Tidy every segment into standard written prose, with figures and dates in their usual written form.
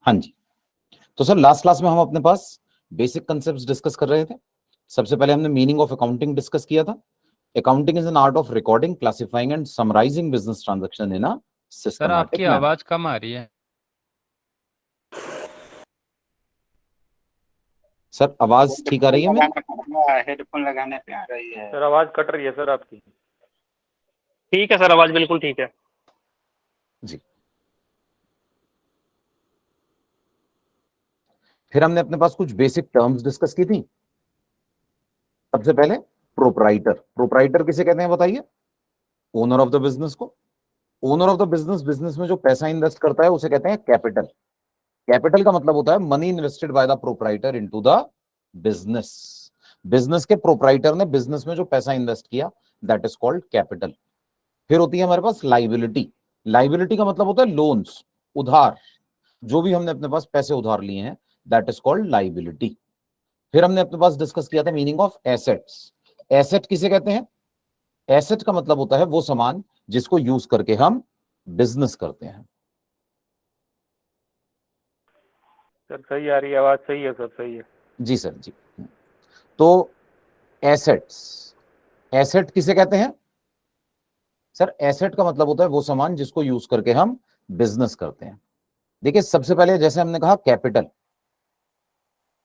हाँ जी। तो sir last class में हम अपने पास बेसिक कंसेप्ट्स डिस्कस कर रहे थे। सबसे पहले हमने मीनिंग ऑफ अकाउंटिंग डिस्कस किया था। Accounting is an art of recording, classifying and summarising business transaction in a sir systematic आपकी मैनर। आवाज कम आ रही है। सर आवाज ठीक आ रही है मेरी? हेडफोन लगाने पे आ रही है। सर आवाज कट रही है सर आपकी। ठीक है सर, आवाज बिल्कुल ठीक है जी। फिर हमने अपने पास कुछ बेसिक टर्म्स डिस्कस की थी। सबसे पहले प्रोप्राइटर। प्रोप्राइटर किसे कहते हैं बताइए? ओनर ऑफ द बिजनेस को। Owner of the business, business में जो पैसा इन्वेस्ट करता है उसे कहते हैं कैपिटल। कैपिटल का मतलब होता है money invested by the proprietor into the business. Business के प्रोप्राइटर ने बिजनेस में जो पैसा इन्वेस्ट किया, दैट इज कॉल्ड कैपिटल। फिर होती है हमारे पास लाइबिलिटी। लाइबिलिटी का मतलब होता है लोन्स, उधार। जो भी हमने अपने पास पैसे उधार लिए हैं, दैट इज कॉल्ड लाइबिलिटी। फिर हमने अपने पास डिस्कस किया था मीनिंग ऑफ एसेट्स। एसेट किसे कहते हैं? एसेट का मतलब होता है वो सामान जिसको यूज करके हम बिजनेस करते हैं। सर सही आ रही है आवाज, सही है सर, सही है। जी सर जी। तो एसेट्स, एसेट किसे कहते हैं? सर एसेट का मतलब होता है वो सामान जिसको यूज करके हम बिजनेस करते हैं। देखिए सबसे पहले जैसे हमने कहा कैपिटल।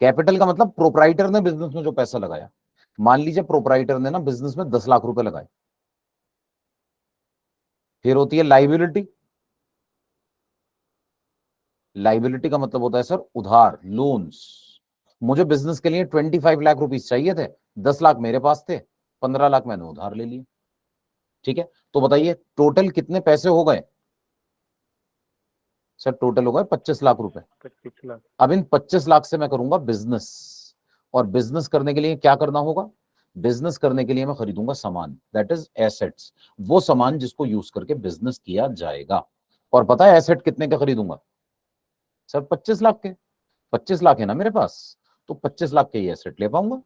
कैपिटल का मतलब प्रोप्राइटर ने बिजनेस में जो पैसा लगाया। मान लीजिए प्रोप्राइटर ने ना बिजनेस में 10 लाख रुपए लगाए। फिर होती है लाइबिलिटी। लाइबिलिटी का मतलब होता है सर उधार, लोन्स। मुझे बिजनेस के लिए 25 लाख रुपीस चाहिए थे, 10 लाख मेरे पास थे, 15 लाख मैंने उधार ले लिए। ठीक है, तो बताइए टोटल कितने पैसे हो गए? सर टोटल हो गए 25 लाख रुपए। 25 लाख। अब इन 25 लाख से मैं करूंगा बिजनेस। और बिजनेस करने के लिए क्या करना होगा? बिजनेस करने के लिए मैं खरीदूंगा सामान, दैट इज एसेट्स। वो सामान जिसको यूज करके बिजनेस किया जाएगा। और पता है एसेट कितने का खरीदूंगा? सर 25 लाख के। 25 लाख है ना मेरे पास, तो 25 लाख के ही एसेट ले पाऊंगा।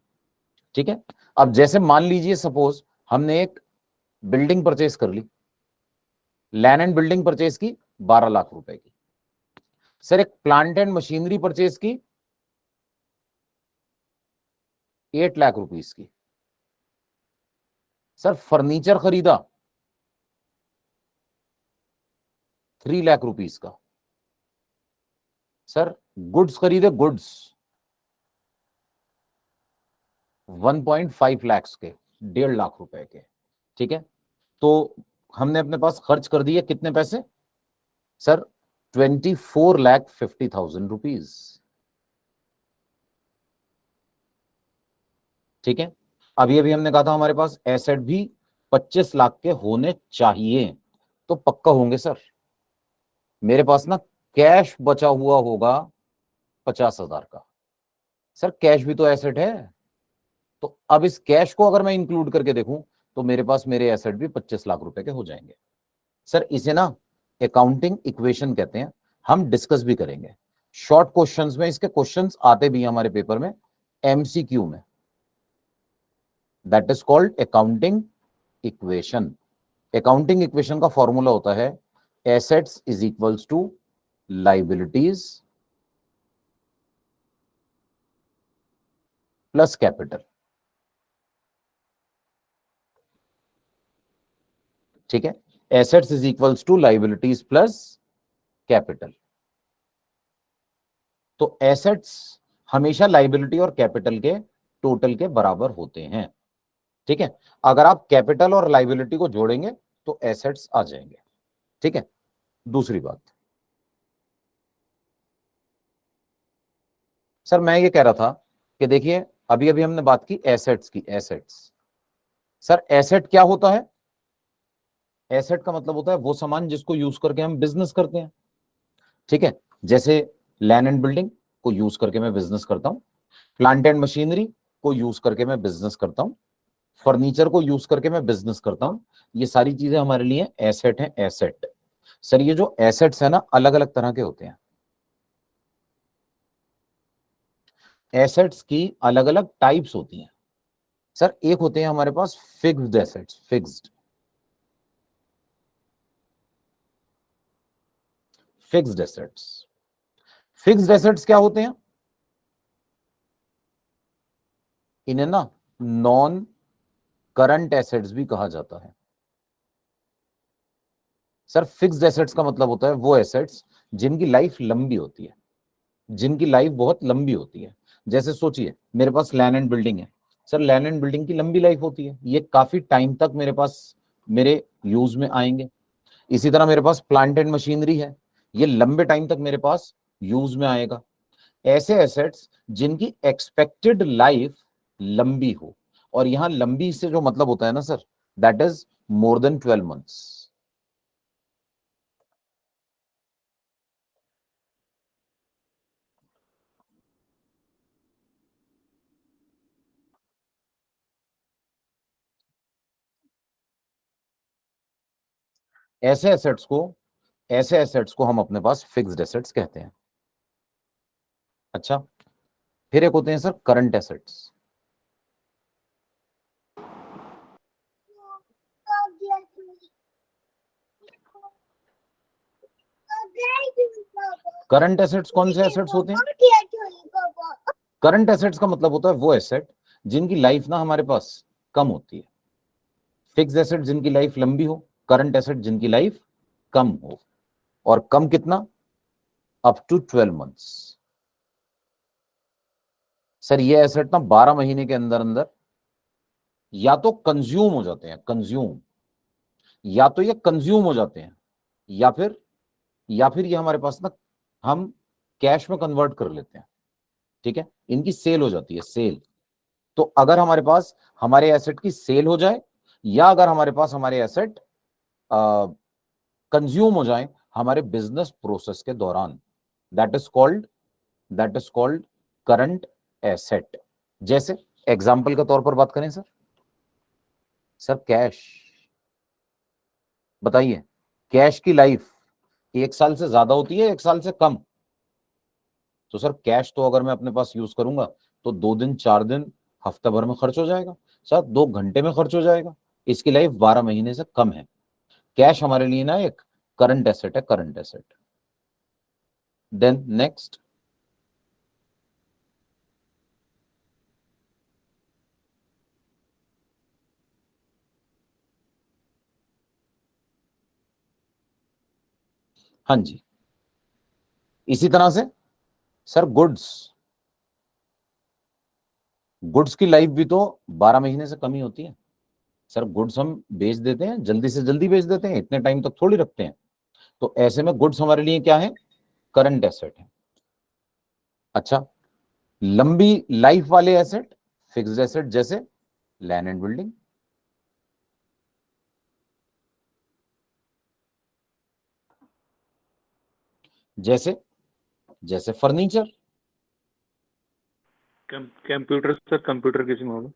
ठीक है। अब जैसे मान लीजिए सपोज हमने एक बिल्डिंग परचेज कर ली। लैंड एंड बिल्डिंग परचेज की 12 लाख रुपए की। सर एक प्लांट एंड मशीनरी परचेज की 8 लाख रुपीस की। सर फर्नीचर खरीदा 3 लाख रुपीस का। सर गुड्स खरीदे, गुड्स 1.5 लाख के, 1.5 लाख रुपए के। ठीक है, तो हमने अपने पास खर्च कर दिए कितने पैसे? Sir 24,50,000 rupees. ठीक है, अभी अभी हमने कहा था हमारे पास एसेट भी 25 लाख के होने चाहिए, तो पक्का होंगे सर। मेरे पास ना कैश बचा हुआ होगा 50,000 का। सर कैश भी तो एसेट है, तो अब इस कैश को अगर मैं इंक्लूड करके देखूं तो मेरे पास मेरे एसेट भी 25 लाख रुपए के हो जाएंगे। सर इसे ना अकाउंटिंग इक्वेशन कहते हैं, हम डिस्कस भी करेंगे। शॉर्ट क्वेश्चंस में इसके क्वेश्चंस आते भी हैं हमारे पेपर में, एमसीक्यू में। That is called accounting equation. Accounting equation का फॉर्मूला होता है assets is equals to liabilities plus capital. ठीक है, assets is equals to liabilities plus capital. तो एसेट्स हमेशा लाइबिलिटी और कैपिटल के टोटल के बराबर होते हैं। ठीक है, अगर आप कैपिटल और लाइबिलिटी को जोड़ेंगे तो एसेट्स आ जाएंगे। ठीक है, दूसरी बात सर मैं ये कह रहा था कि देखिए अभी अभी हमने बात की एसेट्स की। एसेट्स, सर एसेट क्या होता है? एसेट का मतलब होता है वो सामान जिसको यूज करके हम बिजनेस करते हैं। ठीक है, जैसे लैंड एंड बिल्डिंग को यूज करके मैं बिजनेस करता हूं, प्लांट एंड मशीनरी को यूज करके मैं बिजनेस करता हूं, फर्नीचर को यूज करके मैं बिजनेस करता हूं। ये सारी चीजें हमारे लिए एसेट हैं, एसेट। सर ये जो एसेट्स है ना अलग अलग तरह के होते हैं। एसेट्स की अलग अलग टाइप्स होती हैं। सर एक होते हैं हमारे पास fixed assets, fixed assets. Fixed assets क्या होते हैं? इन्हें ना नॉन करंट एसेट्स भी कहा जाता है। सर फिक्स्ड एसेट्स का मतलब होता है वो एसेट्स जिनकी लाइफ लंबी होती है, जिनकी लाइफ बहुत लंबी होती है। जैसे सोचिए मेरे पास लैंड एंड बिल्डिंग है। सर लैंड एंड बिल्डिंग की लंबी लाइफ होती है, ये काफी टाइम तक मेरे पास मेरे यूज में आएंगे। इसी तरह मेरे पास प्लांट एंड मशीनरी है, ये लंबे टाइम तक मेरे पास यूज में आएगा। ऐसे एसेट्स जिनकी एक्सपेक्टेड लाइफ लंबी हो, और यहां लंबी से जो मतलब होता है ना sir, that is more than 12 months. ऐसे एसेट्स को ऐसे एसेट्स को हम अपने पास फिक्स्ड एसेट्स कहते हैं। अच्छा, फिर एक होते हैं sir current assets. Current assets कौन से एसेट्स होते हैं? करंट एसेट्स का मतलब होता है वो एसेट जिनकी लाइफ ना हमारे पास कम होती है। फिक्स्ड एसेट जिनकी लाइफ लंबी हो, करंट एसेट जिनकी लाइफ कम हो। और कम कितना? Up to 12 months. सर ये एसेट ना 12 महीने के अंदर अंदर या तो कंज्यूम हो जाते हैं, कंज्यूम, या तो ये कंज्यूम हो जाते हैं, या फिर ये हमारे पास ना हम कैश में कन्वर्ट कर लेते हैं। ठीक है, इनकी सेल हो जाती है, सेल। तो अगर हमारे पास हमारे एसेट की सेल हो जाए, या अगर हमारे पास हमारे एसेट कंज्यूम हो जाए हमारे बिजनेस प्रोसेस के दौरान, that is called current asset. जैसे एग्जांपल के तौर पर बात करें सर कैश। बताइए, कैश की लाइफ 1 साल से ज्यादा होती है 1 साल से कम? तो सर कैश तो अगर मैं अपने पास यूज करूंगा तो 2 दिन 4 दिन हफ्ता भर में खर्च हो जाएगा, सर 2 घंटे में खर्च हो जाएगा। इसकी लाइफ 12 महीने से कम है। कैश हमारे लिए ना एक करंट एसेट है, करंट एसेट। देन नेक्स्ट, हाँ जी, इसी तरह से सर गुड्स की लाइफ भी तो 12 महीने से कम ही होती है। सर गुड्स हम बेच देते हैं, जल्दी से जल्दी बेच देते हैं, इतने टाइम तक थोड़ी रखते हैं। तो ऐसे में गुड्स हमारे लिए क्या है? करंट एसेट है। अच्छा, लंबी लाइफ वाले एसेट, फिक्स्ड एसेट, जैसे लैंड एंड बिल्डिंग, जैसे जैसे फर्नीचर। कंप्यूटर सर, कंप्यूटर किसी में होगा?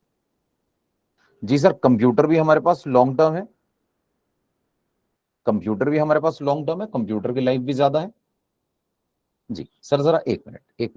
जी सर, कंप्यूटर भी हमारे पास लॉन्ग टर्म है, कंप्यूटर भी हमारे पास लॉन्ग टर्म है, कंप्यूटर की लाइफ भी ज्यादा है। जी सर, जरा 1 मिनट, एक।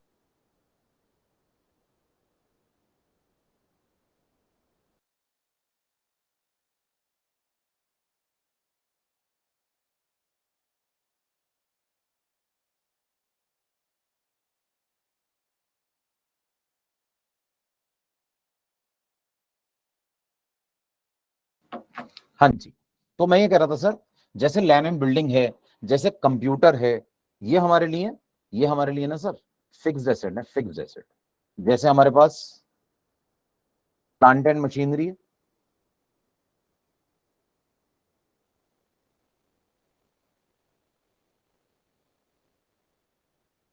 हाँ जी, तो मैं ये कह रहा था सर, जैसे लैंड एंड बिल्डिंग है, जैसे कंप्यूटर है, ये हमारे लिए ना सर फिक्स्ड एसेट है, फिक्स्ड एसेट। जैसे हमारे पास प्लांट एंड मशीनरी है,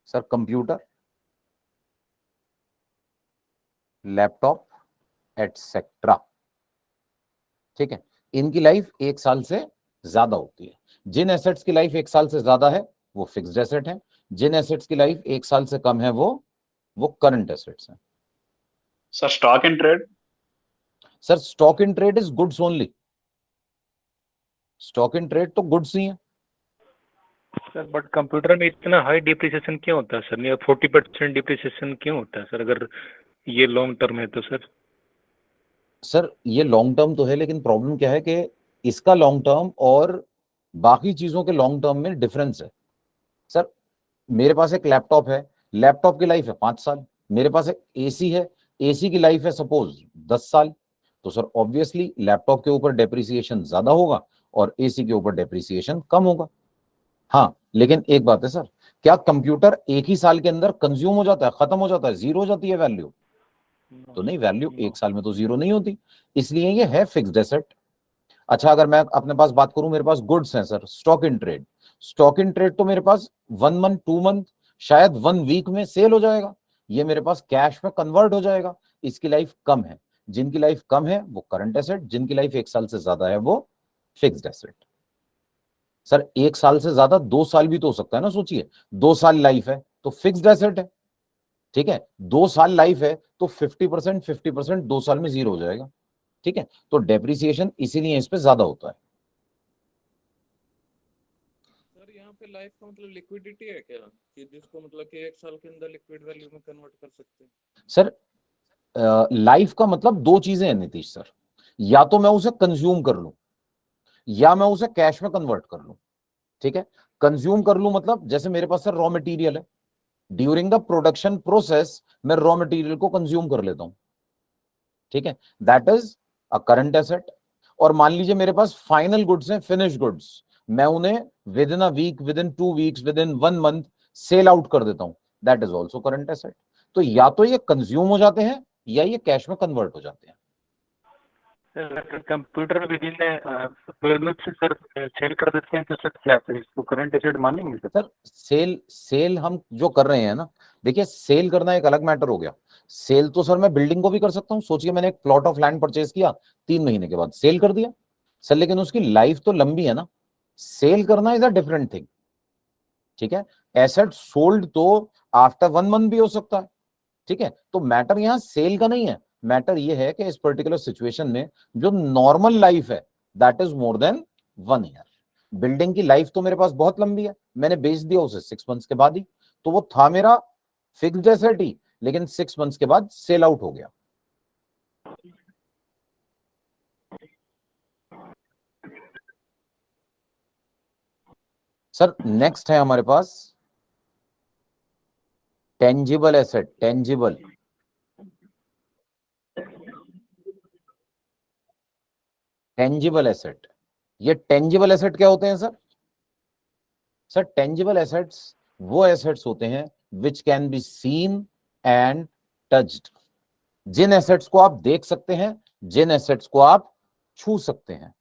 सर कंप्यूटर, लैपटॉप, एटसेट्रा। ठीक है, इनकी लाइफ 1 साल से ज्यादा होती है। जिन एसेट्स की लाइफ 1 साल से ज्यादा है वो फिक्स्ड एसेट है, जिन एसेट्स की लाइफ 1 साल से कम है वो करंट एसेट्स हैं। Sir stock and trade? Sir stock in trade is goods only. Stock in trade तो गुड्स ही है। सर बट कंप्यूटर में इतना हाई डिप्रिसिएशन क्यों होता है सर? 40% डिप्रिसिएशन क्यों होता है सर, अगर ये लॉन्ग टर्म है तो सर? सर ये लॉन्ग टर्म तो है, लेकिन प्रॉब्लम क्या है कि इसका लॉन्ग टर्म और बाकी चीजों के लॉन्ग टर्म में डिफरेंस है। सर मेरे पास एक लैपटॉप है, लैपटॉप की लाइफ है 5 साल। मेरे पास एक एसी है, एसी की लाइफ है सपोज 10 साल। तो सर ऑब्वियसली लैपटॉप के ऊपर डेप्रिसिएशन ज्यादा होगा और एसी के ऊपर डेप्रिसिएशन कम होगा। हाँ, लेकिन एक बात है सर, क्या कंप्यूटर एक ही साल के अंदर कंज्यूम हो जाता है, खत्म हो जाता है, जीरो हो जाती है वैल्यू? तो नहीं, वैल्यू एक साल में तो जीरो नहीं होती, इसलिए ये है फिक्स्ड एसेट। अच्छा, अगर मैं अपने पास बात करूं, मेरे पास गुड्स हैं sir, stock in trade. Stock in trade तो मेरे पास 1 मंथ 2 मंथ शायद 1 वीक में सेल हो जाएगा, ये मेरे पास कैश में कन्वर्ट हो जाएगा, इसकी लाइफ कम है। जिनकी लाइफ कम है वो करंट एसेट, जिनकी लाइफ 1 साल से ज्यादा है वो फिक्स्ड एसेट। सर 1 साल से ज्यादा 2 साल भी तो हो सकता है ना, सोचिए 2 साल लाइफ है तो फिक्स्ड एसेट है, ठीक है। 2 साल लाइफ है तो 50% 2 साल में जीरो हो जाएगा, ठीक है। तो डेप्रिसिएशन इसीलिए इस पे ज्यादा होता है। सर यहाँ पे लाइफ का मतलब लिक्विडिटी है क्या, कि जिसको मतलब कि 1 साल के अंदर लिक्विड वैल्यू में कन्वर्ट कर सकते हैं? सर लाइफ का मतलब 2 चीजें हैं नीतीश सर, या तो मैं उसे कंज्यूम कर लूं या मैं उसे कैश में कन्वर्ट कर लूं, ठीक है। कंज्यूम कर लूं मतलब जैसे मेरे पास सर रॉ मटेरियल है, ड्यूरिंग द प्रोडक्शन प्रोसेस मैं रॉ मटेरियल को कंज्यूम कर लेता हूं, ठीक है, that is a current asset. और मान लीजिए मेरे पास फाइनल गुड्स हैं, फिनिश गुड्स, मैं उन्हें within a week, within 2 weeks, within 1 month sell out कर देता हूं, that is also current asset. तो या तो ये कंज्यूम हो जाते हैं या ये कैश में कन्वर्ट हो जाते हैं। कंप्यूटर विद इन 12 मंथ से सर सेल कर देते हैं तो सर क्या फिर इसको करंट एसेट मानेंगे सर? सर सेल हम जो कर रहे हैं ना, देखिए सेल करना एक अलग मैटर हो गया। सेल तो सर मैं बिल्डिंग को भी कर सकता हूं, सोचिए मैंने एक प्लॉट ऑफ लैंड परचेज किया, 3 महीने के बाद सेल कर दिया सर, लेकिन उसकी लाइफ तो लंबी है ना। सेल करना इज अ डिफरेंट थिंग, ठीक है। एसेट सोल्ड तो आफ्टर 1 मंथ भी हो सकता है, ठीक है। तो मैटर यहां सेल का नहीं है, मैटर ये है कि इस पर्टिकुलर सिचुएशन में जो नॉर्मल लाइफ है that is more than 1 year. Building की लाइफ तो मेरे पास बहुत लंबी है, मैंने बेच दिया उसे 6 मंथ्स के बाद ही, तो वो था मेरा फिक्स्ड एसेट ही, लेकिन 6 मंथ्स के बाद सेल आउट हो गया। सर नेक्स्ट है हमारे पास टेंजिबल एसेट। टेंजिबल एसेट, ये टेंजिबल एसेट क्या होते हैं सर? सर टेंजिबल एसेट्स वो एसेट्स होते हैं which can be seen and touched, जिन एसेट्स को आप देख सकते हैं, जिन एसेट्स को आप छू सकते हैं,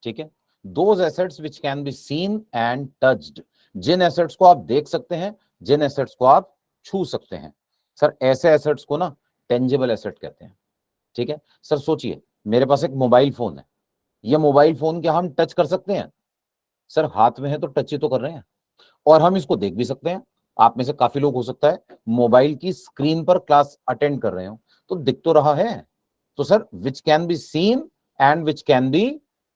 ठीक है। Those assets which can be seen and touched, जिन एसेट्स को आप देख सकते हैं, जिन एसेट्स को आप छू सकते हैं, सर ऐसे एसेट्स को ना टेंजिबल एसेट कहते हैं, ठीक है। सर सोचिए मेरे पास एक मोबाइल फोन है, ये मोबाइल फोन क्या हम टच कर सकते हैं? सर हाथ में है तो टच ही तो कर रहे हैं, और हम इसको देख भी सकते हैं। आप में से काफी लोग हो सकता है मोबाइल की स्क्रीन पर क्लास अटेंड कर रहे हो, तो दिख तो रहा है। तो sir which can be seen and which can be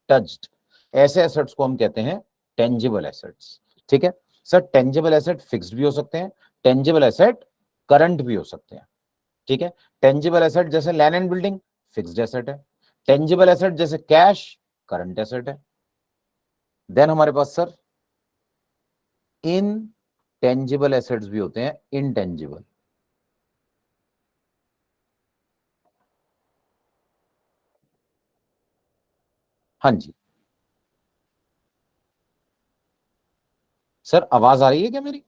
touched, ऐसे एसेट्स को हम कहते हैं टेंजिबल एसेट्स, ठीक है। सर टेंजिबल एसेट फिक्स्ड भी हो सकते हैं, टेंजिबल एसेट करंट भी हो सकते हैं, ठीक है। टेंजिबल एसेट जैसे land and building fixed asset है, टेंजिबल एसेट जैसे कैश करंट एसेट है। देन हमारे पास सर इनटेंजिबल एसेट्स भी होते हैं, इनटेंजिबल। हाँ जी सर, आवाज आ रही है क्या मेरी?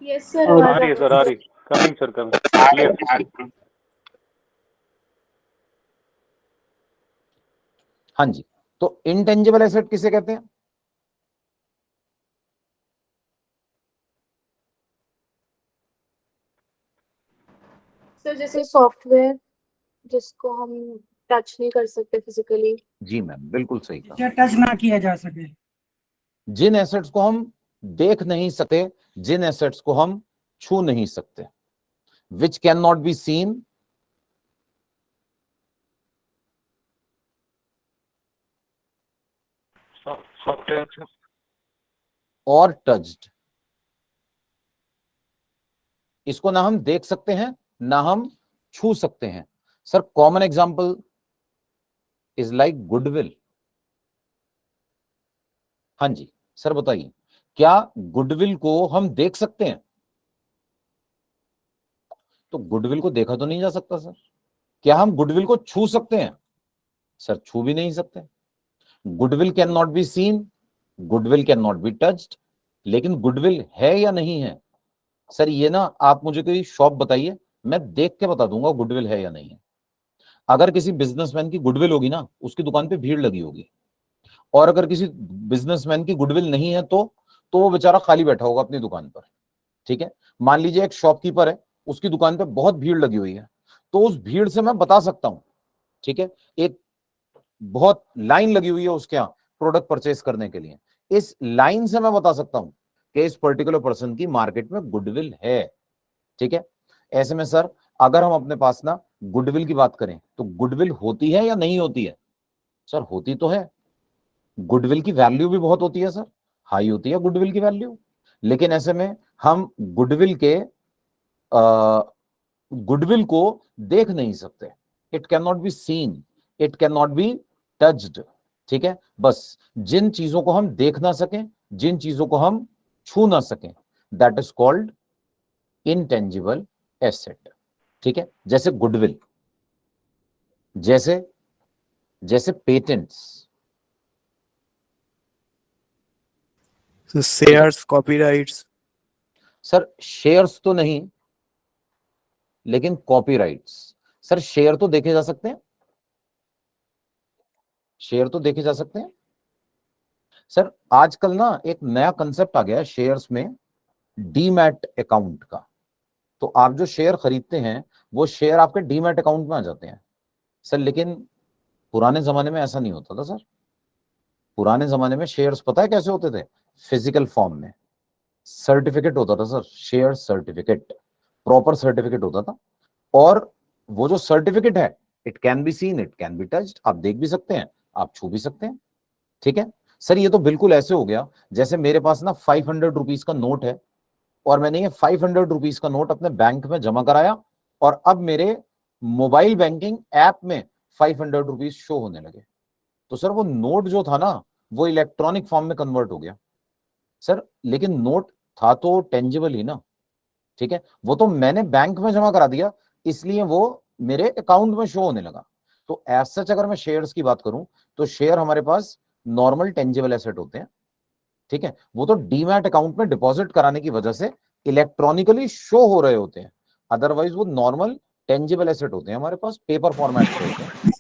यस सर, आ रही है सर, आ रही, कमिंग सर, कमिंग क्लियर। हाँ जी, तो इनटेंजिबल एसेट किसे कहते हैं? सर जैसे सॉफ्टवेयर जिसको हम टच नहीं कर सकते फिजिकली। जी मैम, बिल्कुल सही कहा। जिसे टच ना किया जा सके। जिन एसेट्स को हम देख नहीं सकते, जिन एसेट्स को हम छू नहीं सकते, which can not be scene software और टच्ड, इसको ना हम देख सकते हैं ना हम छू सकते हैं, sir common example is like goodwill. हाँ जी सर बताइए, क्या गुडविल को हम देख सकते हैं? तो गुडविल को देखा तो नहीं जा सकता सर। क्या हम गुडविल को छू सकते हैं? सर छू भी नहीं सकते। Goodwill can not be scene, goodwill can not be touched. लेकिन गुडविल है या नहीं है? सर ये ना आप मुझे कोई शॉप बताइए, मैं देख के बता दूंगा गुडविल है या नहीं है। अगर किसी बिजनेसमैन की गुडविल होगी ना, उसकी दुकान पे भीड़ लगी होगी। और अगर किसी बिजनेसमैन की गुडविल नहीं है तो वो बेचारा खाली बैठा होगा अपनी दुकान पर। ठीक है, मान लीजिए एक शॉपकीपर है, उसकी दुकान पे बहुत भीड़ लगी हुई है, तो उस भीड़ से मैं बता सकता हूं, ठीक है, एक बहुत लाइन लगी हुई है उसके यहाँ प्रोडक्ट परचेस करने के लिए, इस लाइन से मैं बता सकता हूं कि इस पर्टिकुलर पर्सन की मार्केट में गुडविल है। ठीक है, ऐसे में सर अगर हम अपने पास ना गुडविल की बात करें तो गुडविल होती है या नहीं होती है? सर होती तो है। गुडविल की वैल्यू भी बहुत होती है सर, हाई होती है गुडविल की वैल्यू। लेकिन ऐसे में हम गुडविल को देख नहीं सकते। It can not be seen, it can not be touched. ठीक है, बस जिन चीजों को हम देख ना सकें, जिन चीजों को हम छू ना सकें, that is called intangible asset. ठीक है, जैसे गुडविल, जैसे patents. Shares, copyrights. Sir shares तो नहीं, लेकिन कॉपीराइट्स। सर शेयर तो देखे जा सकते हैं, शेयर तो देखे जा सकते हैं। सर आजकल ना एक नया कंसेप्ट आ गया है शेयर्स में, डीमैट अकाउंट का। तो आप जो शेयर खरीदते हैं वो शेयर आपके डीमैट अकाउंट में आ जाते हैं सर। लेकिन पुराने जमाने में ऐसा नहीं होता था सर। पुराने जमाने में शेयर्स पता है कैसे होते थे? फिजिकल फॉर्म में सर्टिफिकेट होता था sir, share certificate, proper certificate होता था। और वो जो सर्टिफिकेट है, it can be seen, it can be touched. आप देख भी सकते हैं, आप छू भी सकते हैं। ठीक है सर, ये तो बिल्कुल ऐसे हो गया जैसे मेरे पास ना 500 रुपीज का नोट है और मैंने ये 500 रुपीज का नोट अपने बैंक में जमा कराया और अब मेरे मोबाइल बैंकिंग ऐप में 500 रुपीज शो होने लगे। तो सर वो नोट जो था ना, वो इलेक्ट्रॉनिक फॉर्म में कन्वर्ट हो गया सर। लेकिन नोट था तो टेंजिबल ही ना। ठीक है, वो तो मैंने बैंक में जमा करा दिया, इसलिए वो मेरे अकाउंट में शो होने लगा। तो एज सच अगर मैं शेयर्स की बात करूं तो शेयर हमारे पास नॉर्मल टेंजिबल एसेट होते हैं। ठीक है, वो तो डीमैट अकाउंट में डिपॉजिट कराने की वजह से इलेक्ट्रॉनिकली शो हो रहे होते हैं, अदरवाइज वो नॉर्मल टेंजिबल एसेट होते हैं हमारे पास, पेपर फॉर्मेट पे होते हैं।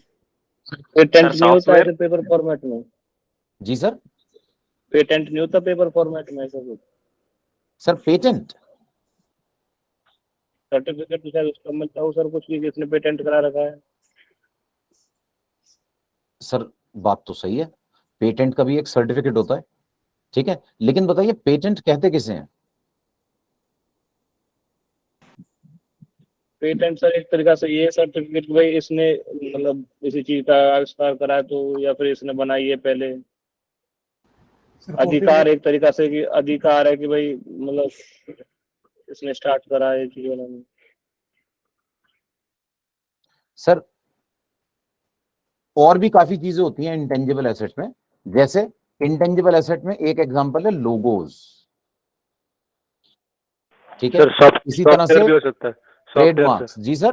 पेटेंट नहीं होता software- है पेपर फॉर्मेट में? जी सर। पेटेंट नहीं होता पेपर फॉर्मेट में ऐसा कुछ? सर पेटेंट, सर्टिफिकेट तो शायद उसका मिलता हो सर कुछ, कि जिसने पेटेंट करा रखा है। सर बात तो सही है, पेटेंट का भी एक सर्टिफिकेट होता है। ठीक है, लेकिन बताइए पेटेंट कहते किसे हैं? पेटेंट सर एक तरीका से ये सर्टिफिकेट भाई इसने मतलब किसी चीज का आविष्कार करा है तो, या फिर इसने बनाई है पहले। अधिकार एक तरीका से कि अधिकार है कि भाई मतलब इसने स्टार्ट करा है चीज बनाना। सर और भी काफी चीजें होती हैं इंटेंजिबल एसेट में। जैसे इंटेंजिबल एसेट में एक एग्जांपल है लोगोस। ठीक है, सर इसी तरह से सॉफ्टवेयर भी हो सकता है, सॉफ्टवेयर ट्रेडमार्क्स। जी सर।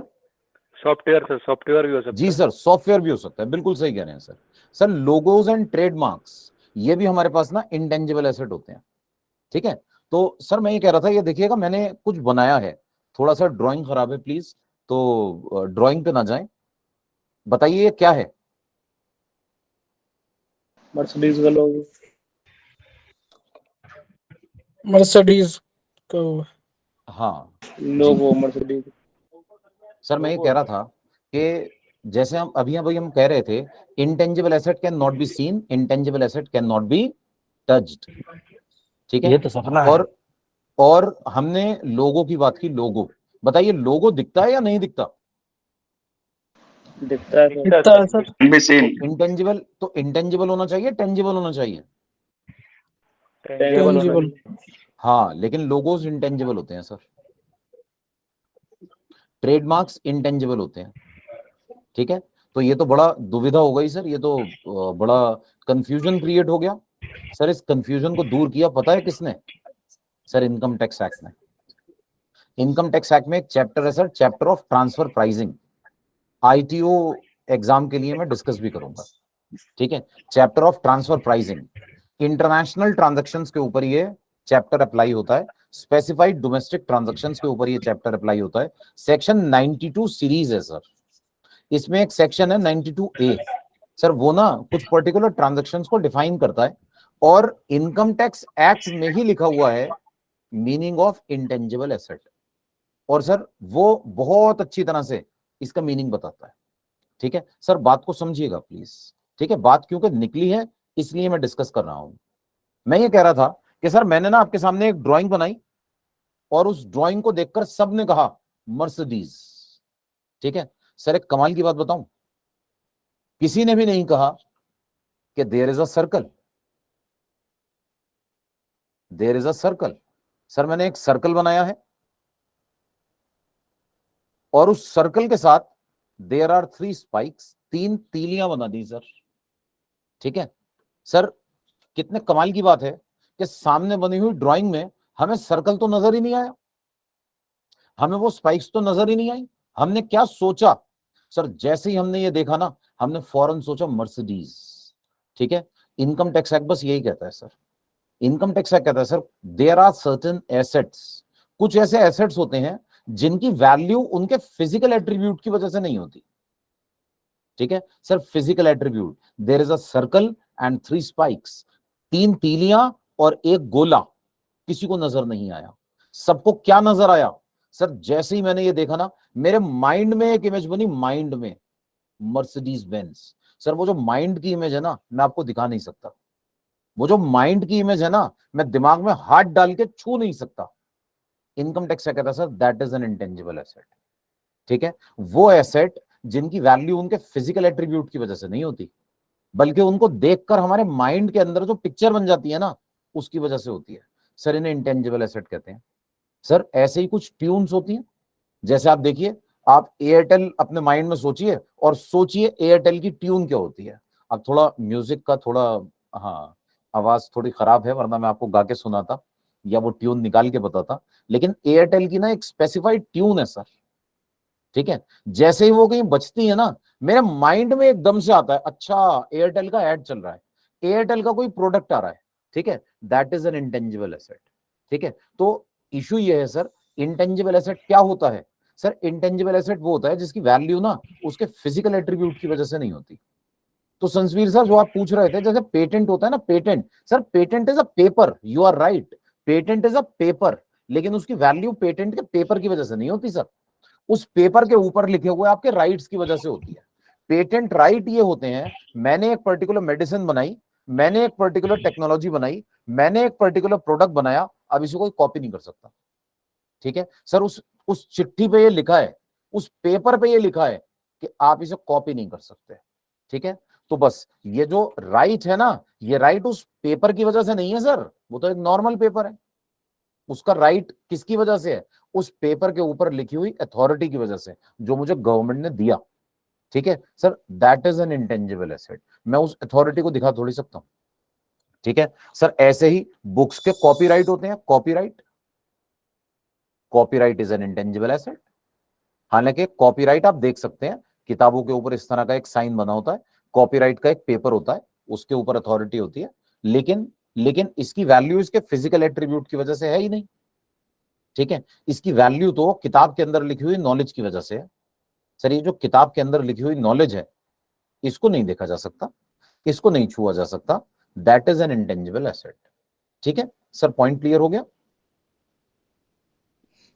सॉफ्टवेयर भी हो सकता जी है। सर, सॉफ्टवेयर भी हो सकता है, बिल्कुल सही कह रहे हैं sir. Sir logos and trademarks ये भी हमारे पास ना इंटेंजिबल एसेट होते हैं। ठीक है, तो सर मैं ये कह रहा था, ये देखिएगा मैंने कुछ बनाया है, थोड़ा सा ड्राइंग खराब है प्लीज, तो ड्राइंग पे ना जाएं। बताइए ये क्या है? मर्सिडीज का लोगो। मर्सिडीज का हाँ लोगो मर्सिडीज। सर मैं ये कह रहा था कि जैसे हम अभी हम कह रहे थे, intangible asset can not be scene, intangible asset can not be touched. ठीक है, ये तो सपना है। और हमने लोगो की बात की। लोगो बताइए, लोगो दिखता है या नहीं दिखता? दिखता है दिखता है sir. Can be seen. Intangible होना चाहिए, टेंजिबल होना चाहिए? टेंजिबल। हाँ, लेकिन लोगोस इंटेंजिबल होते हैं सर, ट्रेडमार्क्स इंटेंजिबल होते हैं। ठीक है, तो ये तो बड़ा दुविधा हो गई सर, ये तो बड़ा कंफ्यूजन क्रिएट हो गया सर। इस कंफ्यूजन को दूर किया पता है किसने सर? इनकम टैक्स एक्ट ने। इनकम टैक्स एक्ट में एक चैप्टर है sir, chapter of transfer pricing. ITO exam के लिए मैं डिस्कस भी करूंगा, ठीक है। Chapter of transfer pricing, international transactions के ऊपर ये चैप्टर अप्लाई होता है, स्पेसिफाइड डोमेस्टिक ट्रांजैक्शंस के ऊपर ये चैप्टर अप्लाई होता है। सेक्शन 92 सीरीज है सर, इसमें एक सेक्शन है 92A सर, वो ना कुछ पर्टिकुलर ट्रांजैक्शंस को डिफाइन करता है, और इनकम टैक्स एक्ट में ही लिखा हुआ है मीनिंग ऑफ इंटेंजिबल एसेट, और सर वो बहुत अच्छी तरह से इसका मीनिंग बताता है, ठीक है सर। बात को समझिएगा प्लीज, ठीक है। बात क्योंकि निकली है इसलिए मैं डिस्कस कर रहा हूं। मैं ये कह रहा था कि सर मैंने ना आपके सामने एक ड्राइंग बनाई, और उस ड्राइंग को देखकर सबने कहा मर्सिडीज, ठीक है सर। एक कमाल की बात बताऊं, किसी ने भी नहीं कहा कि there is a circle, there is a circle. Sir मैंने एक सर्कल बनाया है, और उस सर्कल के साथ देयर आर 3 स्पाइक्स, 3 तीलियां बना दी सर, ठीक है सर। कितने कमाल की बात है कि सामने बनी हुई ड्राइंग में हमें सर्कल तो नजर ही नहीं आया, हमें वो स्पाइक्स तो नजर ही नहीं आई। हमने क्या सोचा सर? जैसे ही हमने ये देखा ना, हमने फौरन सोचा मर्सिडीज, ठीक है। इनकम टैक्स एक्ट बस यही कहता है सर, इनकम टैक्स एक्ट कहता है sir there are certain assets, कुछ ऐसे एसेट्स होते हैं जिनकी वैल्यू उनके फिजिकल एट्रीब्यूट की वजह से नहीं होती, ठीक है sir. Physical attribute, there is a circle and 3 spikes, 3 तीलियां और एक गोला। किसी को नजर नहीं आया, सबको क्या नजर आया सर? जैसे ही मैंने ये देखा ना, मेरे माइंड में एक इमेज बनी, माइंड में मर्सिडीज बेंज। सर वो जो माइंड की इमेज है ना, मैं आपको दिखा नहीं सकता। वो जो माइंड की इमेज है ना, मैं दिमाग में हाथ डाल के छू नहीं सकता। इनकम टैक्स क्या कहता है sir? That is an intangible asset, ठीक है। वो एसेट जिनकी वैल्यू उनके फिजिकल एट्रीब्यूट की वजह से नहीं होती, बल्कि उनको देखकर हमारे माइंड के अंदर जो पिक्चर बन जाती है ना, उसकी वजह से होती है सर। इन्हें इंटेंजिबल एसेट कहते हैं सर। ऐसे ही कुछ ट्यून्स होती हैं, जैसे आप देखिए, आप एयरटेल अपने माइंड में सोचिए, और सोचिए एयरटेल की ट्यून क्या होती है। अब थोड़ा म्यूजिक का थोड़ा, हाँ आवाज थोड़ी खराब है, वरना मैं आपको गा के सुनाता या वो ट्यून निकाल के बताता, लेकिन एयरटेल की ना एक स्पेसिफाइड ट्यून है सर, ठीक है। जैसे ही वो कहीं बजती है ना, मेरे माइंड में एकदम से आता है, अच्छा एयरटेल का एड चल रहा है, एयरटेल का कोई प्रोडक्ट आ रहा है, ठीक है। That is an intangible asset, ठीक है। तो इशू ये है सर, इंटेंजिबल एसेट क्या होता है सर? इंटेंजिबल एसेट वो होता है जिसकी वैल्यू ना उसके फिजिकल एट्रीब्यूट की वजह से नहीं होती। तो संसवीर सर जो आप पूछ रहे थे, जैसे पेटेंट होता है ना, patent sir, patent is a paper, you are right, patent is a paper, लेकिन उसकी वैल्यू पेटेंट के पेपर की वजह से नहीं होती सर, उस पेपर के ऊपर लिखे हुए आपके राइट्स की वजह से होती है। पेटेंट राइट ये होते हैं, मैंने एक पर्टिकुलर मेडिसिन बनाई, मैंने एक पर्टिकुलर टेक्नोलॉजी बनाई, मैंने एक पर्टिकुलर प्रोडक्ट बनाया, अब इसे कोई कॉपी नहीं कर सकता, ठीक है सर। उस चिट्ठी पे ये लिखा है, उस पेपर पे ये लिखा है कि आप इसे कॉपी नहीं कर सकते, ठीक है। तो बस ये जो राइट है ना, ये राइट उस पेपर की वजह से नहीं है सर, वो तो एक नॉर्मल पेपर है। उसका राइट किसकी वजह से है? उस पेपर के ऊपर लिखी हुई अथॉरिटी की वजह से, जो मुझे गवर्नमेंट ने दिया, ठीक है sir. That is an intangible asset. मैं उस अथॉरिटी को दिखा थोड़ी सकता हूं, ठीक है सर। ऐसे ही बुक्स के कॉपीराइट होते हैं, copyright, copyright is an intangible asset. हालांकि कॉपीराइट आप देख सकते हैं, किताबों के ऊपर इस तरह का एक साइन बना होता है, कॉपीराइट का एक पेपर होता है, उसके ऊपर अथॉरिटी होती है, लेकिन इसकी वैल्यू इसके फिजिकल एट्रीब्यूट की वजह से है ही नहीं, ठीक है। इसकी वैल्यू तो किताब के अंदर लिखी हुई नॉलेज की वजह से है सर। ये जो किताब के अंदर लिखी हुई नॉलेज है, इसको नहीं देखा जा सकता, इसको नहीं छुआ जा सकता। That is an intangible asset, ठीक है सर। पॉइंट क्लियर हो गया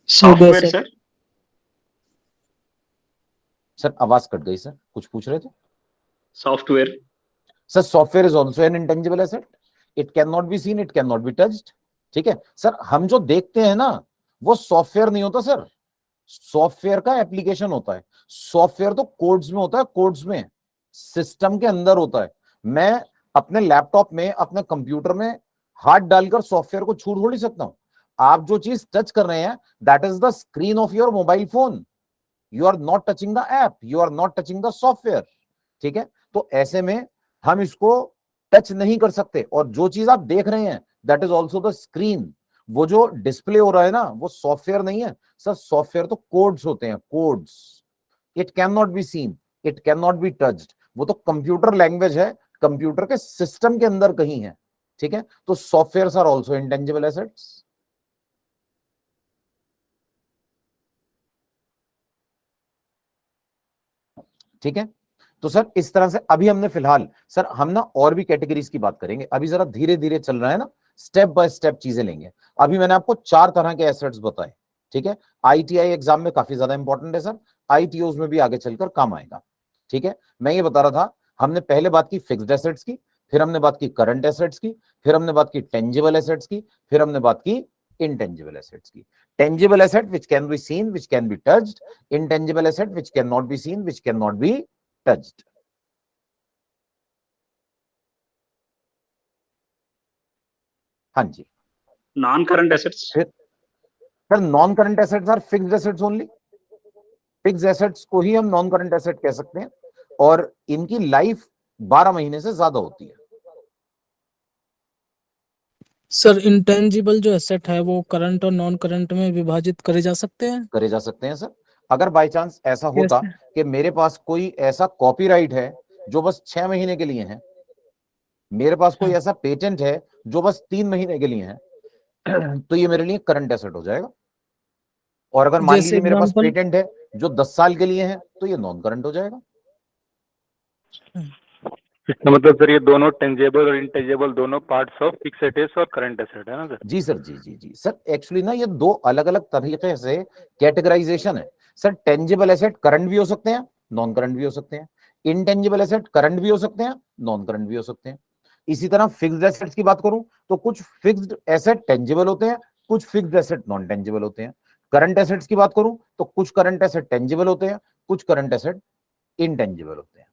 सॉफ्टवेयर सर। सर? सर? आवाज कट गई सर, कुछ पूछ रहे थे software sir? Software is also an intangible asset, it can not be seen, it can not be touched, ठीक है सर। हम जो देखते हैं ना, वो सॉफ्टवेयर नहीं होता सर, सॉफ्टवेयर का एप्लीकेशन होता है। सॉफ्टवेयर तो कोड्स में होता है, कोड्स में, सिस्टम के अंदर होता है। मैं अपने लैपटॉप में, अपने कंप्यूटर में हाथ डालकर सॉफ्टवेयर को छू थोड़ी सकता हूं। आप जो चीज टच कर रहे हैं, that is the screen of your mobile phone, you are not touching the app, you are not touching the software. ठीक है, तो ऐसे में हम इसको टच नहीं कर सकते। और जो चीज आप देख रहे हैं that is also the screen. वो जो डिस्प्ले हो रहा है ना वो सॉफ्टवेयर नहीं है सर, सॉफ्टवेयर तो कोड्स होते हैं, codes. It can not be seen, it can not be touched. वो तो कंप्यूटर लैंग्वेज है, कंप्यूटर के सिस्टम के अंदर कहीं है। ठीक है, तो software are also intangible assets. ठीक है, तो सर इस तरह से अभी हमने फिलहाल सर हम ना और भी कैटेगरीज की बात करेंगे। अभी जरा धीरे धीरे चल रहा है ना, स्टेप बाय स्टेप चीजें लेंगे। अभी मैंने आपको 4 तरह के एसेट्स बताए। ठीक है, आईटीआई एग्जाम में काफी ज्यादा इंपॉर्टेंट है सर, आईटीओज में भी आगे चलकर काम आएगा। ठीक है, मैं ये बता रहा था, हमने पहले बात की फिक्स्ड एसेट्स की, फिर हमने बात की करंट एसेट्स की, फिर हमने बात की टेंजिबल एसेट्स की, फिर हमने बात की intangible assets की। tangible asset which can be seen, which can be touched, intangible asset which cannot be seen, which cannot be touched। हाँ जी, नॉन करंट एसेट्स। फिर sir non current assets are fixed assets only. Fixed assets को ही हम non current asset कह सकते हैं और इनकी लाइफ 12 महीने से ज्यादा होती है। सर इंटेंजिबल जो एसेट है वो करंट और नॉन करंट में विभाजित करे जा सकते हैं? करे जा सकते हैं सर। अगर बाय चांस ऐसा होता कैसे? कि मेरे पास कोई ऐसा कॉपीराइट है जो बस 6 महीने के लिए है, मेरे पास कोई ऐसा पेटेंट है जो बस 3 महीने के लिए है, तो ये मेरे लिए करंट एसेट हो जाएगा। और अगर मान जैसे लीजिए मेरे पास एग्जांपल पेटेंट है जो 10 साल के लिए है, तो ये नॉन करंट हो जाएगा। इसका मतलब सर ये दोनों टेंजेबल और इंटेंजेबल दोनों पार्ट्स ऑफ फिक्स एसेट्स और करंट एसेट है ना सर? जी सर, जी जी जी सर, एक्चुअली ना ये 2 अलग अलग तरीके से कैटेगराइजेशन है सर। टेंजिबल एसेट करंट भी हो सकते हैं, नॉन करंट भी हो सकते हैं। इंटेंजिबल एसेट करंट भी हो सकते हैं, नॉन करंट भी हो सकते हैं। इसी तरह फिक्स्ड एसेट्स की बात करूं तो कुछ फिक्स्ड एसेट टेंजिबल होते हैं, कुछ फिक्स्ड एसेट नॉन टेंजिबल होते हैं। करंट एसेट्स की बात करूं तो कुछ करंट एसेट टेंजिबल होते हैं, कुछ करंट एसेट इनटेंजिबल होते हैं।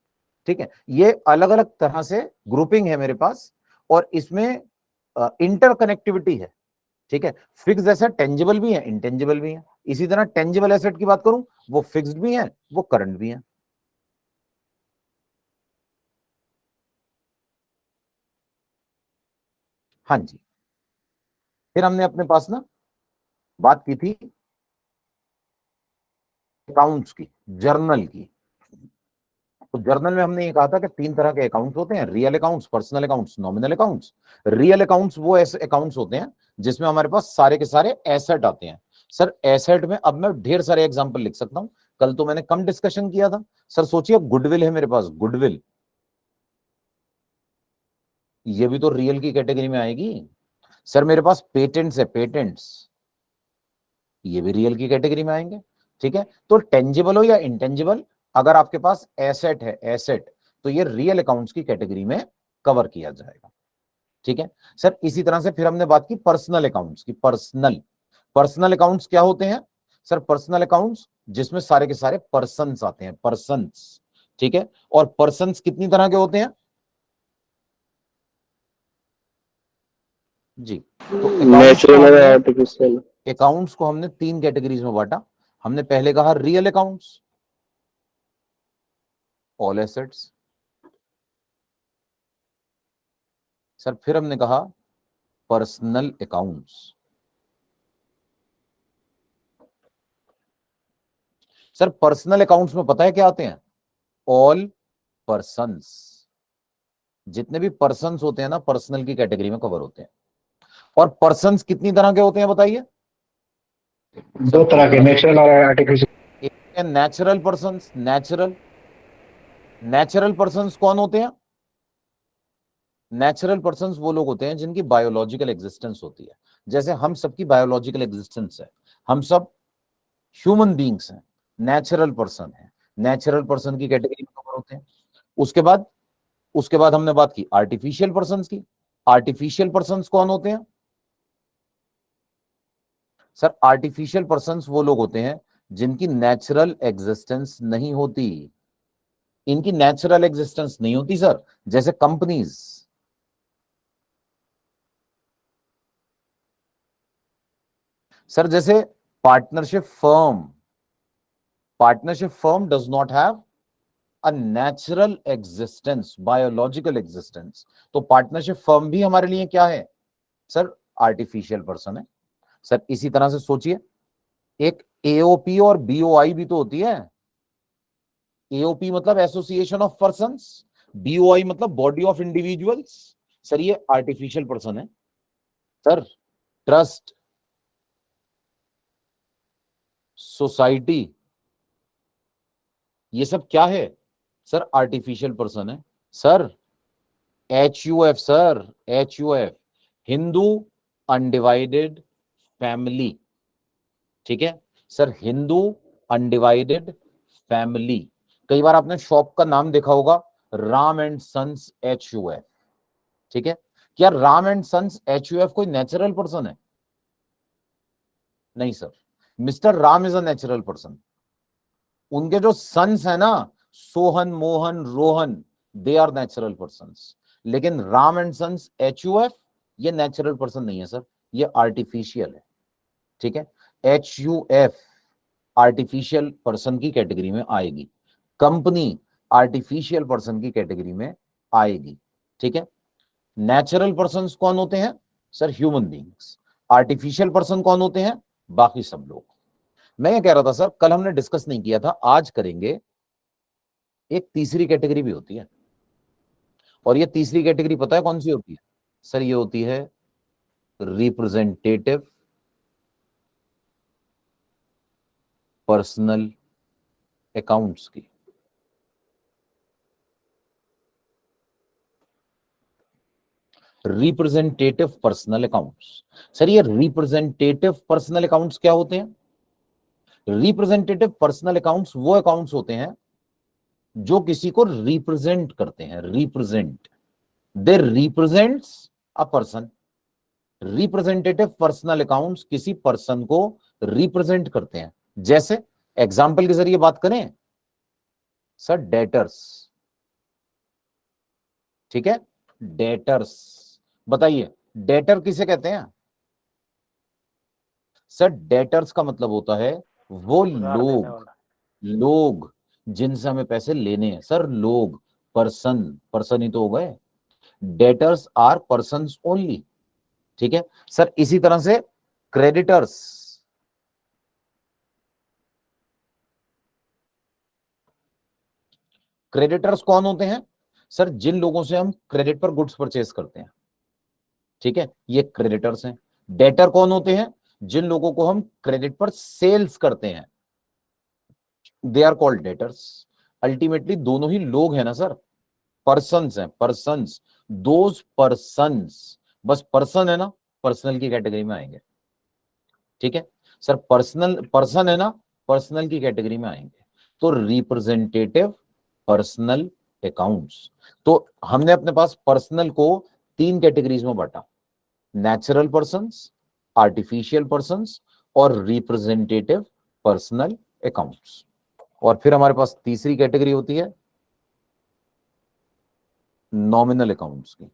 ठीक है, ये अलग अलग तरह से ग्रुपिंग है मेरे पास और इसमें इंटरकनेक्टिविटी है। ठीक है, फिक्स्ड एसेट टेंजिबल भी है, इंटेंजिबल भी है। इसी तरह टेंजिबल एसेट की बात करूं वो फिक्स्ड भी है, वो करंट भी है। हाँ जी, फिर हमने अपने पास ना बात की थी अकाउंट्स की, जर्नल की। तो जर्नल में हमने ये कहा था कि 3 तरह के अकाउंट्स होते हैं, real accounts, personal accounts, nominal accounts. Real accounts वो ऐसे अकाउंट्स होते हैं जिसमें हमारे पास सारे के सारे एसेट आते हैं। सर एसेट में अब मैं ढेर सारे एग्जांपल लिख सकता हूं, कल तो मैंने कम डिस्कशन किया था। सर सोचिए गुडविल है मेरे पास, गुडविल, ये भी तो रियल की कैटेगरी में आएगी। सर मेरे पास पेटेंट्स है, पेटेंट्स, ये भी रियल की कैटेगरी में आएंगे। ठीक है, तो टेंजिबल हो या इंटेंजिबल, अगर आपके पास एसेट है, एसेट, तो ये रियल अकाउंट्स की कैटेगरी में कवर किया जाएगा। ठीक है सर, इसी तरह से फिर हमने बात की पर्सनल अकाउंट्स की। पर्सनल, पर्सनल अकाउंट्स क्या होते हैं सर? पर्सनल अकाउंट्स जिसमें सारे के सारे पर्सन्स आते हैं, पर्सन्स। ठीक है, और पर्सन्स कितनी तरह के होते हैं जी? तो नेचुरल और आर्टिफिशियल। अकाउंट्स को हमने 3 कैटेगरीज में बांटा। हमने पहले कहा real accounts, all assets. Sir फिर हमने कहा personal accounts. Sir personal accounts में पता है क्या आते हैं? ऑल पर्सन्स, जितने भी पर्सन्स होते हैं ना पर्सनल की कैटेगरी में कवर होते हैं। और पर्सन्स कितनी तरह के होते हैं बताइए? 2 तरह के, नेचुरल और आर्टिफिशियल। एक है natural persons, natural. Natural persons कौन होते हैं? नेचुरल पर्सन्स वो लोग होते हैं जिनकी बायोलॉजिकल एग्जिस्टेंस होती है। जैसे हम सबकी बायोलॉजिकल एग्जिस्टेंस है, हम सब ह्यूमन बींग्स हैं, नेचुरल पर्सन है, नेचुरल पर्सन की कैटेगरी में कवर होते हैं। उसके बाद हमने बात की आर्टिफिशियल पर्सन्स की। आर्टिफिशियल पर्सन्स कौन होते हैं? सर आर्टिफिशियल पर्सन्स वो लोग होते हैं जिनकी नेचुरल एग्जिस्टेंस नहीं होती। इनकी नेचुरल एग्जिस्टेंस नहीं होती सर, जैसे कंपनीज। सर जैसे partnership firm, partnership firm does not have a natural existence, biological existence. तो पार्टनरशिप फर्म भी हमारे लिए क्या है सर? आर्टिफिशियल पर्सन है सर। इसी तरह से सोचिए, एक एओपी और बीओआई भी तो होती है। एओपी मतलब एसोसिएशन ऑफ पर्संस, बीओआई मतलब बॉडी ऑफ इंडिविजुअल्स। सर ये आर्टिफिशियल पर्सन है सर। ट्रस्ट, सोसाइटी, ये सब क्या है सर? आर्टिफिशियल पर्सन है sir. HUF sir, HUF, Hindu undivided family. ठीक है सर, हिंदू अनडिवाइडेड फैमिली। कई बार आपने शॉप का नाम देखा होगा, राम एंड सन्स HUF। ठीक है, क्या राम एंड सन्स HUF कोई नेचुरल पर्सन है? नहीं sir, mister Ram is a natural person. उनके जो सन्स है ना, Sohan, Mohan, Rohan, they are natural persons. लेकिन राम एंड सन्स HUF ये नेचुरल पर्सन नहीं है सर, ये आर्टिफिशियल है। ठीक है, HUF आर्टिफिशियल पर्सन की कैटेगरी में आएगी, कंपनी आर्टिफिशियल पर्सन की कैटेगरी में आएगी। ठीक है, नेचुरल पर्सन्स कौन होते हैं sir? Human beings. Artificial person कौन होते हैं? बाकी सब लोग। मैं ये कह रहा था सर, कल हमने डिस्कस नहीं किया था, आज करेंगे। एक तीसरी कैटेगरी भी होती है, और ये तीसरी कैटेगरी पता है कौन सी होती है सर? ये होती है रिप्रेजेंटेटिव पर्सनल अकाउंट्स की। Representative personal accounts. सर ये रिप्रेजेंटेटिव पर्सनल अकाउंट्स क्या होते हैं? रिप्रेजेंटेटिव पर्सनल अकाउंट्स वो अकाउंट्स होते हैं जो किसी को रिप्रेजेंट करते हैं। Represent, they represents a person. Representative personal accounts किसी पर्सन को रिप्रेजेंट करते हैं। जैसे एग्जाम्पल के जरिए बात करें सर, डेटर्स। ठीक है, डेटर्स। बताइए डेटर किसे कहते हैं सर? डेटर्स का मतलब होता है वो लोग जिनसे हमें पैसे लेने हैं सर। लोग, पर्सन, पर्सन ही तो हो गए। Debtors are persons only. ठीक है सर, इसी तरह से क्रेडिटर्स। क्रेडिटर्स कौन होते हैं सर? जिन लोगों से हम क्रेडिट पर गुड्स परचेज करते हैं। ठीक है, ये क्रेडिटर्स हैं। डेटर कौन होते हैं? जिन लोगों को हम क्रेडिट पर सेल्स करते हैं, they are called debtors. Ultimately दोनों ही लोग हैं ना सर, पर्सन्स हैं, पर्सन्स, दोज पर्सन्स। बस पर्सन है ना, पर्सनल की कैटेगरी में आएंगे। ठीक है सर, पर्सनल पर्सन है ना, पर्सनल की कैटेगरी में आएंगे। तो रिप्रेजेंटेटिव पर्सनल अकाउंट्स। तो हमने अपने पास पर्सनल को 3 कैटेगरीज में बांटा, नेचुरल पर्सन्स, आर्टिफिशियल पर्सन्स और रिप्रेजेंटेटिव पर्सनल अकाउंट्स। और फिर हमारे पास तीसरी कैटेगरी होती है नॉमिनल अकाउंट्स की।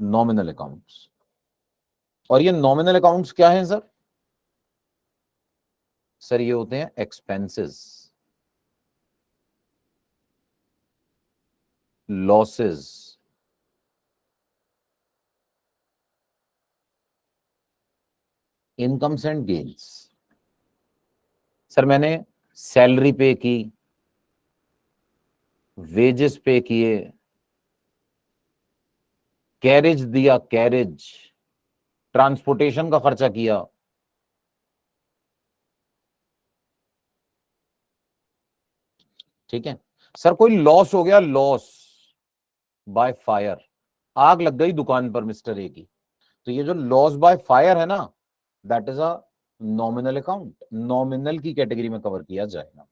नॉमिनल अकाउंट्स, और ये नॉमिनल अकाउंट्स क्या हैं सर? सर ये होते हैं expenses, losses, incomes and gains. Sir मैंने सैलरी पे की, वेजेस पे किए, कैरेज दिया, कैरेज, ट्रांसपोर्टेशन का खर्चा किया। ठीक है सर, कोई लॉस हो गया, लॉस बाय फायर, आग लग गई दुकान पर मिस्टर ए की, तो ये जो लॉस बाय फायर है ना, that is a nominal account, nominal की कैटेगरी में कवर किया जाएगा।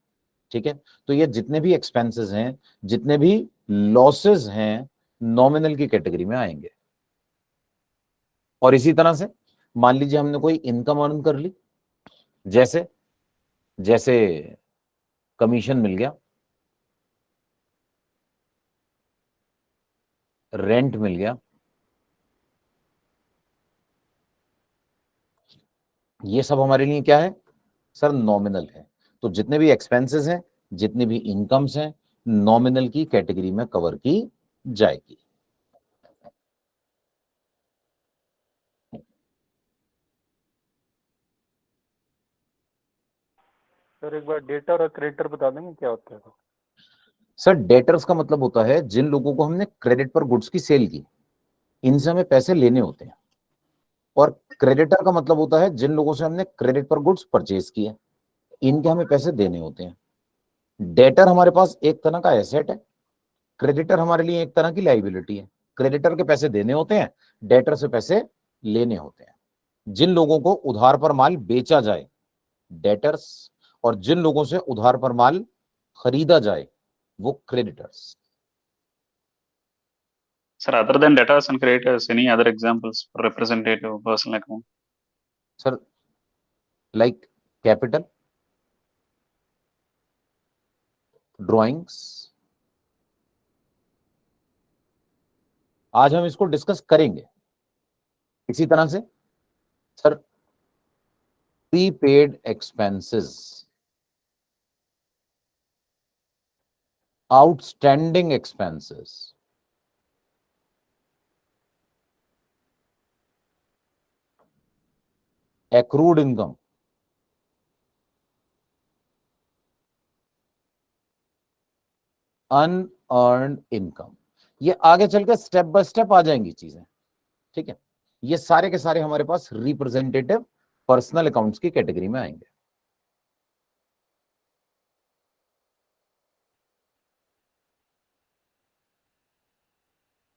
ठीक है, तो ये जितने भी एक्सपेंसेस हैं, जितने भी लॉसेस हैं, नॉमिनल की कैटेगरी में आएंगे। और इसी तरह से मान लीजिए हमने कोई इनकम अर्न कर ली, जैसे जैसे कमीशन मिल गया, रेंट मिल गया, ये सब हमारे लिए क्या है सर नॉमिनल है, तो जितने भी एक्सपेंसेस हैं, जितनी भी इनकम्स हैं, नॉमिनल की कैटेगरी में कवर की जाएगी। सर एक बार डेटर और क्रेडिटर बता देंगे क्या होता है? सर डेटर्स का मतलब होता है जिन लोगों को हमने क्रेडिट पर गुड्स की सेल की, इनसे हमें पैसे लेने होते हैं। और क्रेडिटर का मतलब होता है जिन लोगों से हमने क्रेडिट पर गुड्स परचेज किए, इनके हमें पैसे देने होते हैं। डेटर हमारे पास एक तरह का एसेट है, क्रेडिटर हमारे लिए एक तरह की लाइबिलिटी है। क्रेडिटर के पैसे देने होते हैं, डेटर से पैसे लेने होते हैं। जिन लोगों को उधार पर माल बेचा जाए डेटर्स, और जिन लोगों से उधार पर माल खरीदा जाए वो creditors. Sir, other than debtors and creditors, any other examples for representative personal account? Sir like capital, drawings, आज हम इसको डिस्कस करेंगे। इसी तरह से sir prepaid expenses, outstanding expenses, accrued income, unearned income, ये आगे चलकर स्टेप बाय स्टेप आ जाएंगी चीजें। ठीक है, ये सारे के सारे हमारे पास रिप्रेजेंटेटिव पर्सनल अकाउंट्स की कैटेगरी में आएंगे।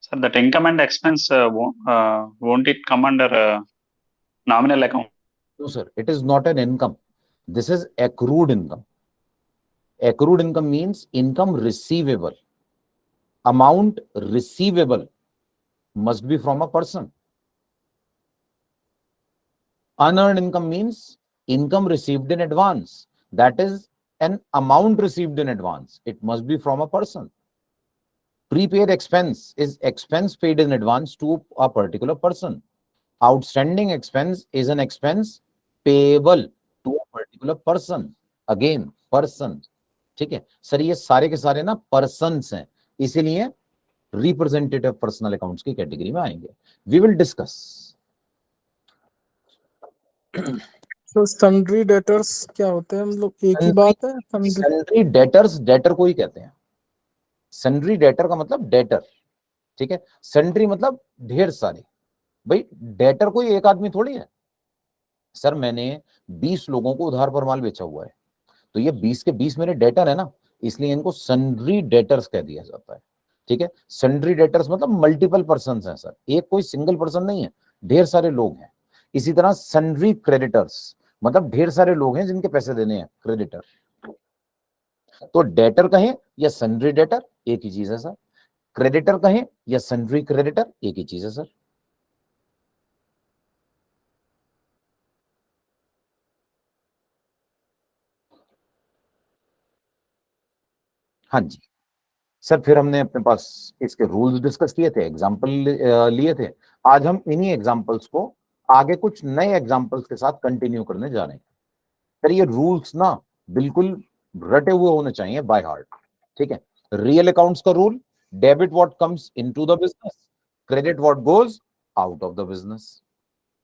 Sir, that income and expense won't it come under nominal account? No sir, it is not an income. This is accrued income. Accrued income means income receivable. Amount receivable must be from a person. Unearned income means income received in advance. That is an amount received in advance. It must be from a person. Prepaid expense is expense paid in advance to a particular person. Outstanding expense is an expense payable to a particular person. Again, person. ठीक है sir, ये सारे के सारे ना persons हैं, इसीलिए representative personal accounts की कैटेगरी में आएंगे। We will discuss. तो सन्ड्री डेटर्स क्या होते हैं? मतलब एक ही बात है? सन्ड्री डेटर्स, डेटर को ही कहते हैं। सन्ड्री डेटर का मतलब डेटर, ठीक है। सन्ड्री मतलब ढेर सारे। भाई डेटर कोई एक आदमी थोड़ी है। सर मैंने 20 लोगों को उधार पर माल बेचा हुआ है, तो ये 20 के 20 मेरे डेटर है ना, इसलिए इनको सन्ड्री डेटर्स कह दिया जाता है। ठीक है, सन्ड्री डेटर्स मतलब मल्टीपल पर्सन्स हैं सर, एक कोई सिंगल पर्सन नहीं है, ढेर सारे लोग हैं। इसी तरह सन्ड्री क्रेडिटर्स मतलब ढेर सारे लोग हैं जिनके पैसे देने हैं, क्रेडिटर। तो डेटर कहें या सन्ड्री डेटर एक ही चीज है सर, क्रेडिटर कहें या सन्ड्री क्रेडिटर एक ही चीज है सर। हाँ जी सर, फिर हमने अपने पास इसके रूल्स डिस्कस किए थे, एग्जाम्पल लिए थे। आज हम इन्हीं एग्जाम्पल्स को आगे कुछ नए एग्जाम्पल्स के साथ कंटिन्यू करने जा रहे हैं। सर ये रूल्स ना बिल्कुल रटे हुए होने चाहिए बाय हार्ट। ठीक है, रियल अकाउंट्स का rule, debit what comes into the business, credit what goes out of the business.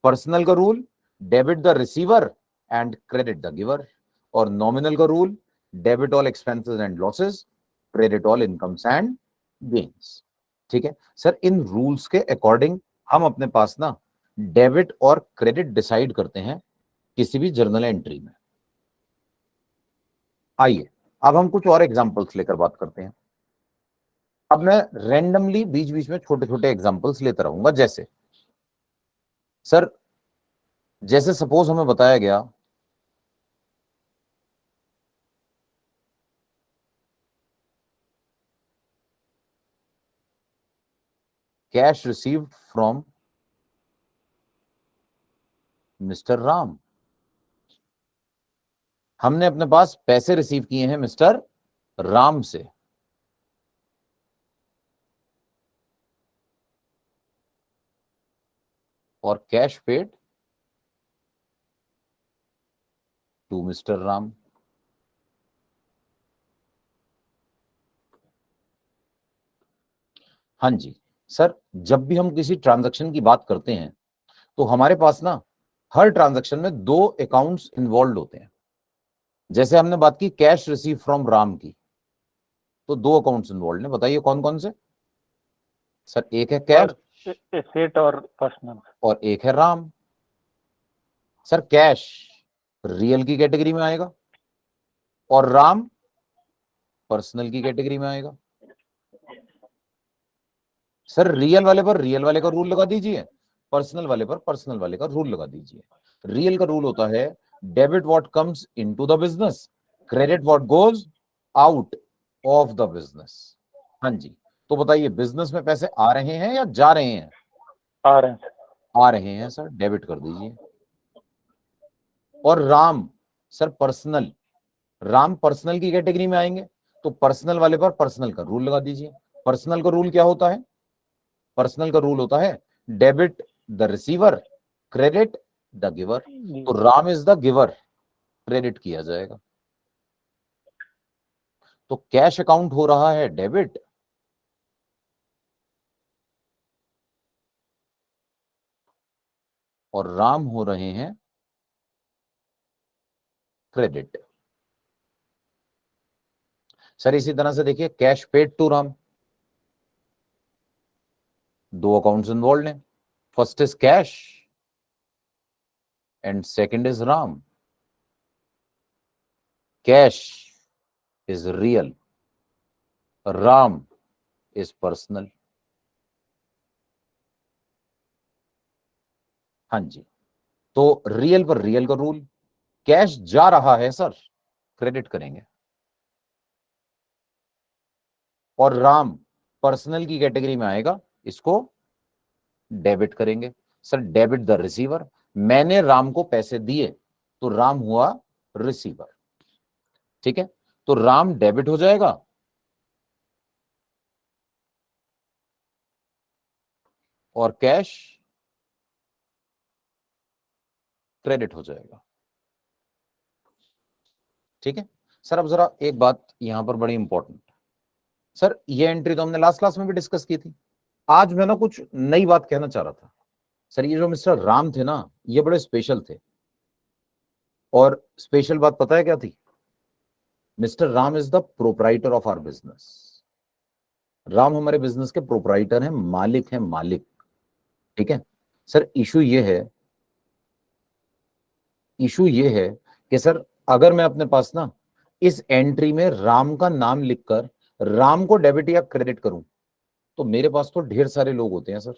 Personal का rule, debit the receiver and credit the giver. और नॉमिनल का rule, debit all expenses and losses, credit all incomes and gains. ठीक है sir, इन rules के according हम अपने पास ना डेबिट और क्रेडिट डिसाइड करते हैं किसी भी जर्नल एंट्री में। आइए अब हम कुछ और एग्जांपल्स लेकर बात करते हैं। अब मैं रैंडमली बीच बीच में छोटे छोटे एग्जांपल्स लेता रहूंगा। जैसे सर, जैसे सपोज हमें बताया गया cash received from mister Ram. हमने अपने पास पैसे रिसीव किए हैं मिस्टर राम से। और cash paid to mister Ram. हाँ जी सर, जब भी हम किसी ट्रांजैक्शन की बात करते हैं तो हमारे पास ना हर ट्रांजैक्शन में दो अकाउंट्स इन्वॉल्व होते हैं। जैसे हमने बात की कैश रिसीव फ्रॉम राम की, तो दो अकाउंट्स इन्वॉल्व हैं, बताइए कौन कौन से। सर एक है कैश एसेट और पर्सनल। और एक है राम। सर कैश रियल की कैटेगरी में आएगा और राम पर्सनल की कैटेगरी में आएगा। सर रियल वाले पर रियल वाले का रूल लगा दीजिए, पर्सनल वाले पर पर्सनल वाले का रूल लगा दीजिए। रियल का रूल होता है debit what comes into the business, credit what goes out of the business. हाँ जी, तो बताइए बिजनेस में पैसे आ रहे हैं या जा रहे हैं? आ रहे हैं। आ रहे हैं सर, डेबिट कर दीजिए। और Ram sir personal, Ram personal की कैटेगरी में आएंगे तो पर्सनल वाले पर पर्सनल का रूल लगा दीजिए। पर्सनल का रूल क्या होता है? पर्सनल का रूल होता है debit the receiver, credit the giver. तो Ram is the giver, credit किया जाएगा। तो कैश अकाउंट हो रहा है डेबिट और राम हो रहे हैं क्रेडिट। सर इसी तरह से देखिए कैश पेड टू राम, दो अकाउंट्स इन्वॉल्व हैं, first is cash and second is Ram. Cash is real, Ram is personal. हाँ जी, तो रियल पर रियल का रूल, कैश जा रहा है सर, क्रेडिट करेंगे। और राम पर्सनल की कैटेगरी में आएगा, इसको डेबिट करेंगे। सर डेबिट द रिसीवर, मैंने राम को पैसे दिए तो राम हुआ रिसीवर। ठीक है, तो राम डेबिट हो जाएगा और कैश क्रेडिट हो जाएगा। ठीक है सर, अब जरा एक बात यहां पर बड़ी इंपॉर्टेंट। सर ये एंट्री तो हमने लास्ट क्लास में भी डिस्कस की थी, आज मैं ना कुछ नई बात कहना चाह रहा था। सर ये जो मिस्टर राम थे ना, ये बड़े स्पेशल थे। और स्पेशल बात पता है क्या थी? Mister Ram is the proprietor of our business. Ram हमारे बिजनेस के प्रोप्राइटर हैं, मालिक हैं, मालिक। ठीक है सर, इशू ये है कि सर अगर मैं अपने पास ना इस एंट्री में राम का नाम लिखकर राम को डेबिट या क्रेडिट करूं, तो मेरे पास तो ढेर सारे लोग होते हैं सर,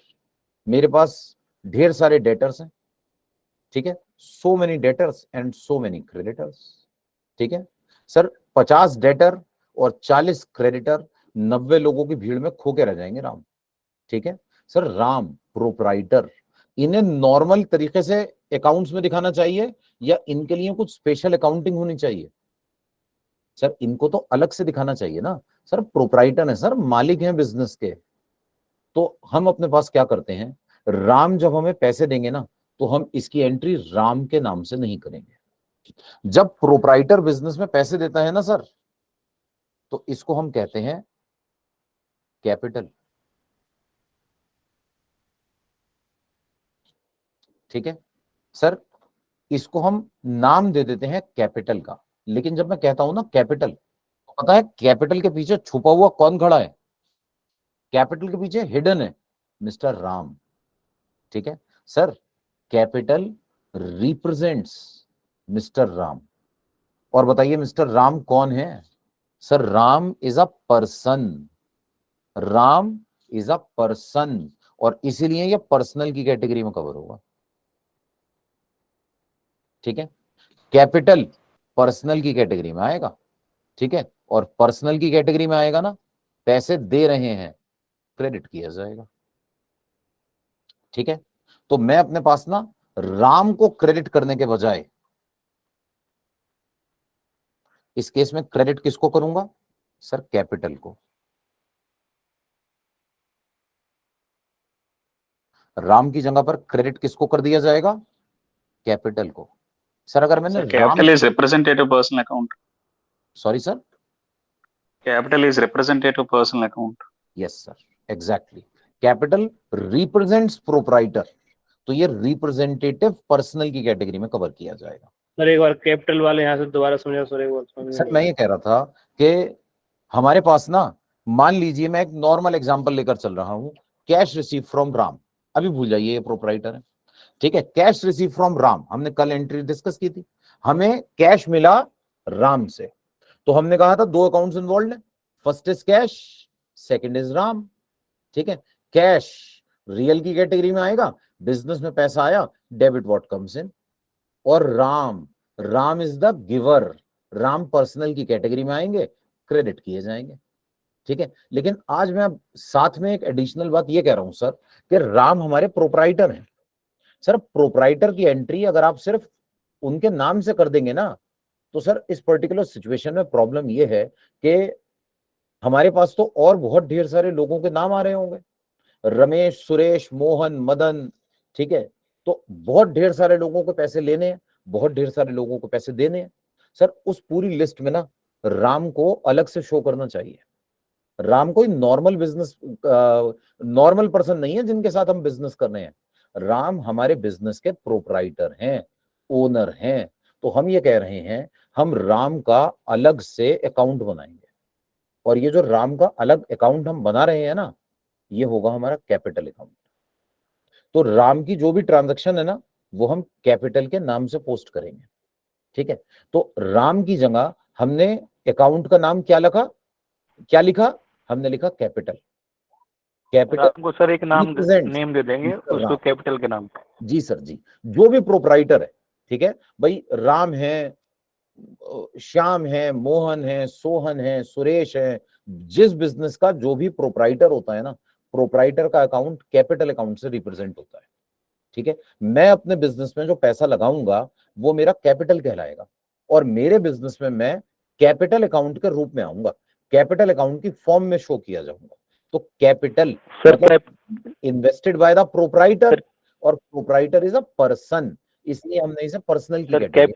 मेरे पास ढेर सारे डेटर्स हैं। ठीक है, so many debtors and so many creditors. ठीक है सर, 50 डेटर और 40 क्रेडिटर, 90 लोगों की भीड़ में खो के रह जाएंगे राम। ठीक है सर, राम प्रोप्राइटर, इन्हें नॉर्मल तरीके से अकाउंट्स में दिखाना चाहिए या इनके लिए कुछ स्पेशल अकाउंटिंग होनी चाहिए? सर इनको तो अलग से दिखाना चाहिए ना। सर प्रोप्राइटर है सर, मालिक हैं बिजनेस के। तो हम अपने पास क्या करते हैं, राम जब हमें पैसे देंगे ना तो हम इसकी एंट्री राम के नाम से नहीं करेंगे। जब प्रोप्राइटर बिजनेस में पैसे देता है ना सर, तो इसको हम कहते हैं कैपिटल। ठीक है सर, इसको हम नाम दे देते हैं कैपिटल का। लेकिन जब मैं कहता हूं ना कैपिटल, तो पता है कैपिटल के पीछे छुपा हुआ कौन खड़ा है? कैपिटल के पीछे हिडन है मिस्टर राम। ठीक है sir, capital represents mister Ram. और बताइए मिस्टर राम कौन है? Sir Ram is a person, Ram is a person, और इसीलिए ये पर्सनल की कैटेगरी में कवर होगा। ठीक है, कैपिटल पर्सनल की कैटेगरी में आएगा। ठीक है, और पर्सनल की कैटेगरी में आएगा ना, पैसे दे रहे हैं, क्रेडिट किया जाएगा। ठीक है, तो मैं अपने पास ना राम को क्रेडिट करने के बजाय इस केस में क्रेडिट किसको करूंगा? सर कैपिटल को। राम की जगह पर क्रेडिट किसको कर दिया जाएगा? कैपिटल को। सर अगर मैंने Sir, capital is representative personal account. Sorry sir, Capital is representative personal account. Yes sir, exactly, capital represents proprietor, तो ये रिप्रेजेंटेटिव पर्सनल की कैटेगरी में कवर किया जाएगा। सर एक बार कैपिटल वाले यहाँ से दोबारा समझाओ सर, एक बार समझ सर में मैं नहीं ये कह रहा था कि हमारे पास ना, मान लीजिए मैं एक नॉर्मल एग्जांपल लेकर चल रहा हूं, कैश रिसीव फ्रॉम राम, अभी भूल जाइए ये प्रोप्राइटर है, ठीक है, कैश रिसीव फ्रॉम राम, हमने कल एंट्री डिस्कस की थी, हमें कैश मिला राम से, तो हमने कहा था दो अकाउंट्स इन्वॉल्व है, first is cash, second is Ram, ठीक है, कैश रियल की कैटेगरी में आएगा, बिजनेस में पैसा आया, डेबिट व्हाट कम्स इन, और Ram, Ram is the giver, Ram personal की कैटेगरी में आएंगे, क्रेडिट किए जाएंगे, ठीक है। लेकिन आज मैं अब साथ में एक एडिशनल बात ये कह रहा हूं सर कि राम हमारे प्रोप्राइटर हैं। सर प्रोप्राइटर की एंट्री अगर आप सिर्फ उनके नाम से कर देंगे ना, तो सर इस पर्टिकुलर सिचुएशन में प्रॉब्लम ये है कि हमारे पास तो और बहुत ढेर सारे लोगों के नाम आ रहे होंगे, रमेश, सुरेश, मोहन, मदन, ठीक है, तो बहुत ढेर सारे लोगों को पैसे लेने हैं, बहुत ढेर सारे लोगों को पैसे देने हैं। सर उस पूरी लिस्ट में ना राम को अलग से शो करना चाहिए। राम कोई नॉर्मल बिजनेस, नॉर्मल पर्सन नहीं है जिनके साथ हम बिजनेस कर रहे हैं, राम हमारे बिजनेस के प्रोप्राइटर हैं, ओनर हैं। तो हम ये कह रहे हैं हम राम का अलग से अकाउंट बनाएंगे, और ये जो राम का अलग अकाउंट हम बना रहे हैं ना, ये होगा हमारा कैपिटल अकाउंट। तो राम की जो भी ट्रांजैक्शन है ना, वो हम कैपिटल के नाम से पोस्ट करेंगे, ठीक है। तो राम की जगह हमने अकाउंट का नाम क्या लिखा, हमने लिखा कैपिटल। कैपिटल आपको सर एक नाम represents नेम दे देंगे Mr. उसको राम। कैपिटल के नाम पे। जी सर जी, जो भी प्रोप्राइटर है, ठीक है भाई, राम है, श्याम है, मोहन है, सोहन है, सुरेश है, जिस बिजनेस का जो भी प्रोप्राइटर होता है ना, प्रोप्राइटर का अकाउंट कैपिटल अकाउंट से रिप्रेजेंट होता है, ठीक है। मैं अपने बिजनेस में जो पैसा लगाऊंगा वो मेरा कैपिटल कहलाएगा, और मेरे बिजनेस में मैं कैपिटल अकाउंट के रूप में आऊंगा, कैपिटल अकाउंट की फॉर्म में शो किया जाऊंगा। तो कैपिटल सर मतलब इन्वेस्टेड बाय द प्रोप्राइटर, और प्रोप्राइटर इज अ पर्सन, इसलिए हमने इसे पर्सनल की सर कैटेगरी।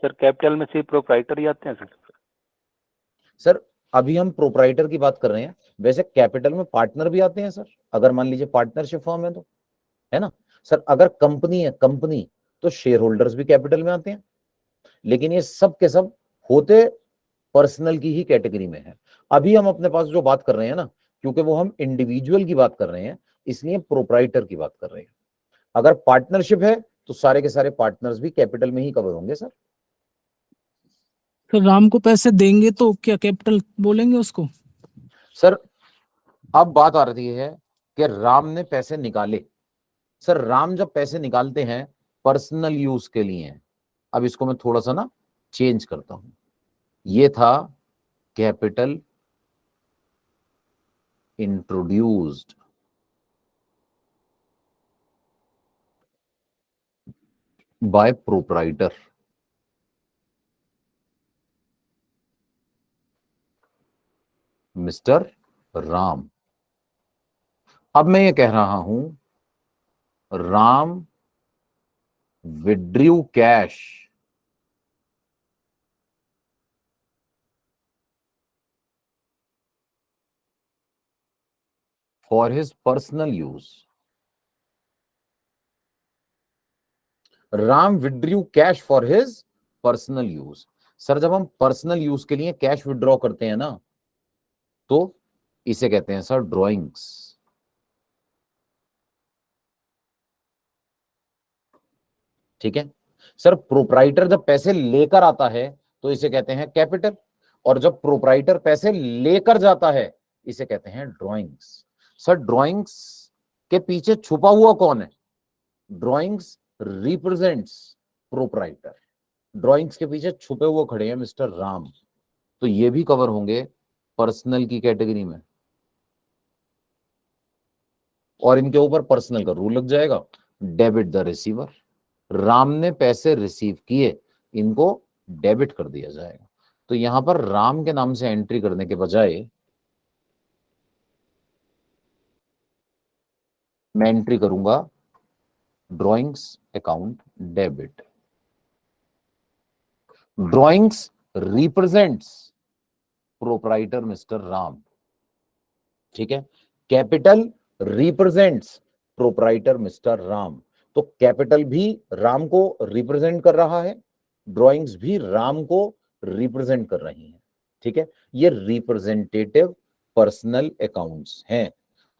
कैपिटल में सिर्फ प्रोप्राइटर ही आते हैं सर। सर अभी हम प्रोप्राइटर की बात कर रहे हैं, वैसे कैपिटल में पार्टनर भी आते हैं सर, अगर मान लीजिए पार्टनरशिप फर्म है तो, है ना सर। अगर कंपनी है कंपनी, तो शेयर होल्डर्स भी कैपिटल में आते हैं, लेकिन ये सब के सब होते पर्सनल की ही कैटेगरी में है। अभी हम अपने पास जो बात कर रहे हैं ना, क्योंकि वो हम इंडिविजुअल की बात कर रहे हैं, इसलिए प्रोप्राइटर की बात कर रहे हैं। अगर पार्टनरशिप है तो सारे के सारे पार्टनर्स भी कैपिटल में ही कवर होंगे सर। तो राम को पैसे देंगे तो क्या कैपिटल बोलेंगे उसको? सर अब बात आ रही है कि राम ने पैसे निकाले, सर राम जब पैसे निकालते हैं पर्सनल यूज के लिए हैं। अब इसको मैं थोड़ा सा ना चेंज करता हूं, ये था capital introduced by proprietor, mister Ram. अब मैं ये कह रहा हूं Ram withdrew cash for his personal use. Ram withdrew cash for his personal use. Sir जब हम पर्सनल यूज के लिए कैश विड्रॉ करते हैं ना, तो इसे कहते हैं सर ड्रॉइंग्स, ठीक है सर। प्रोप्राइटर जब पैसे लेकर आता है तो इसे कहते हैं कैपिटल, और जब प्रोप्राइटर पैसे लेकर जाता है इसे कहते हैं ड्रॉइंग्स। सर ड्रॉइंग्स के पीछे छुपा हुआ कौन है? ड्रॉइंग्स रिप्रेजेंट्स प्रोप्राइटर, ड्रॉइंग्स के पीछे छुपे हुए खड़े हैं मिस्टर राम, तो ये भी कवर होंगे पर्सनल की कैटेगरी में, और इनके ऊपर पर्सनल का रूल लग जाएगा, डेबिट द रिसीवर। राम ने पैसे रिसीव किए, इनको डेबिट कर दिया जाएगा। तो यहां पर राम के नाम से एंट्री करने के बजाय मैं एंट्री करूंगा drawings account debit, drawings represents proprietor mister Ram, ठीक है। Capital represents proprietor mister Ram, तो कैपिटल भी राम को रिप्रेजेंट कर रहा है, ड्राइंग्स भी राम को रिप्रेजेंट कर रही हैं, ठीक है। ये रिप्रेजेंटेटिव पर्सनल अकाउंट्स हैं,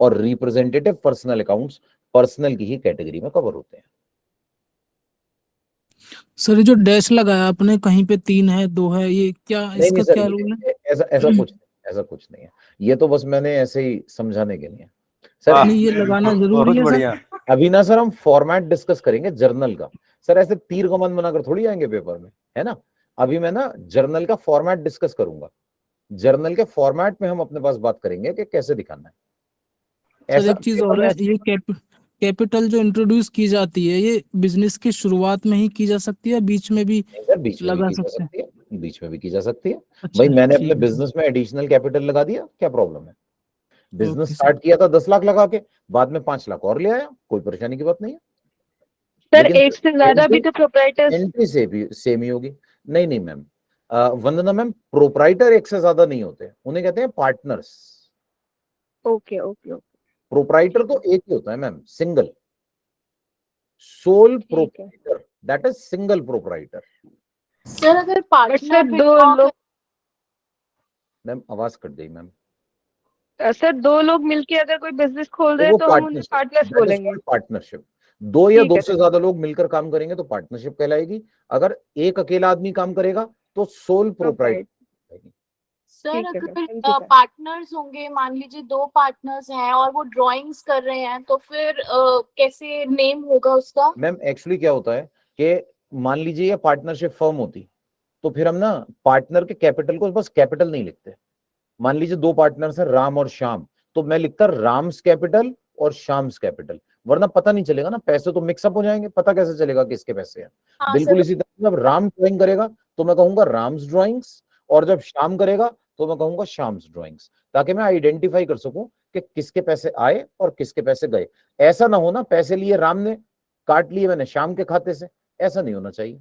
और रिप्रेजेंटेटिव पर्सनल अकाउंट्स पर्सनल की ही कैटेगरी में कवर होते हैं। सर ये जो डैश लगाया आपने, कहीं पे 3 है 2 है, ये क्या, नहीं इसका सर, क्या रूल है? ऐसा कुछ नहीं है, ये तो बस मैंने ऐसे ही समझाने के लिए सर। नहीं, ये लगाना जरूरी है सर? अभी ना सर हम फॉर्मेट डिस्कस करेंगे जर्नल का, सर ऐसे तीर कमान बनाकर थोड़ी आएंगे पेपर में, है ना। अभी मैं ना जर्नल का फॉर्मेट डिस्कस करूंगा, जर्नल के फॉर्मेट में हम अपने पास बात करेंगे कि कैसे दिखाना है। सर एक चीज और है, ये कैपिटल जो इंट्रोड्यूस की जाती है, ये बिजनेस की शुरुआत में ही की जा सकती है, बीच में भी सर बीच में भी लगा की जा सकते हैं? सकती है, बीच में भी की जा सकती है। अच्छा, भाई मैंने अपने ठीक है सर। बिजनेस में एडिशनल कैपिटल लगा दिया, क्या प्रॉब्लम है। Business okay sir. स्टार्ट किया था 10 लाख लगा के, बाद में 5 लाख और ले आया, कोई परेशानी की बात नहीं है। सर लेकिन एक से ज्यादा भी तो प्रोप्राइटर्स। एंट्री से भी सेम ही होगी। नहीं नहीं मैम, वंदना मैम, प्रोप्राइटर एक से ज्यादा नहीं होते, उन्हें कहते हैं partners. Okay okay okay, proprietor तो एक ही होता है मैम, सिंगल सोल ठीक है। Proprietor, that is single proprietor. Sir अगर बट पार्टनर सर दो लोग, मैम आवाज कट गई मैम। सर 2 लोग मिलके अगर कोई बिजनेस खोल तो रहे वो तो हम उन्हें पार्टनर्स बोलेंगे। पार्टनरशिप। 2 या ठीक 2 है से सर। ज्यादा लोग मिलकर काम करेंगे तो पार्टनरशिप कहलाएगी। अगर एक अकेला आदमी काम करेगा तो सोल प्रोप्राइटर। सर ठीक है सर, अगर थैंक यू सर। पार्टनर्स होंगे, मान लीजिए 2 पार्टनर्स हैं और वो ड्राइंग्स कर रहे हैं, तो फिर कैसे नेम होगा उसका? मैम एक्चुअली क्या होता है कि मान लीजिए ये पार्टनरशिप फर्म होती तो फिर हम ना पार्टनर के कैपिटल को बस कैपिटल नहीं लिखते। मान लीजिए 2 पार्टनर्स हैं राम और श्याम, तो मैं लिखता राम्स कैपिटल और श्याम्स कैपिटल, वरना पता नहीं चलेगा ना, पैसे तो मिक्सअप हो जाएंगे, पता कैसे चलेगा किसके पैसे हैं। हाँ, बिल्कुल सर इसी तरह जब राम ड्राइंग करेगा तो मैं कहूंगा राम्स ड्राइंग्स, और जब श्याम करेगा तो मैं कहूंगा श्याम्स ड्राइंग्स, ताकि मैं आइडेंटिफाई कर सकूं कि किसके पैसे आए और किसके पैसे गए। ऐसा ना हो ना पैसे लिए राम ने, काट लिए मैंने श्याम के खाते से, ऐसा नहीं होना चाहिए।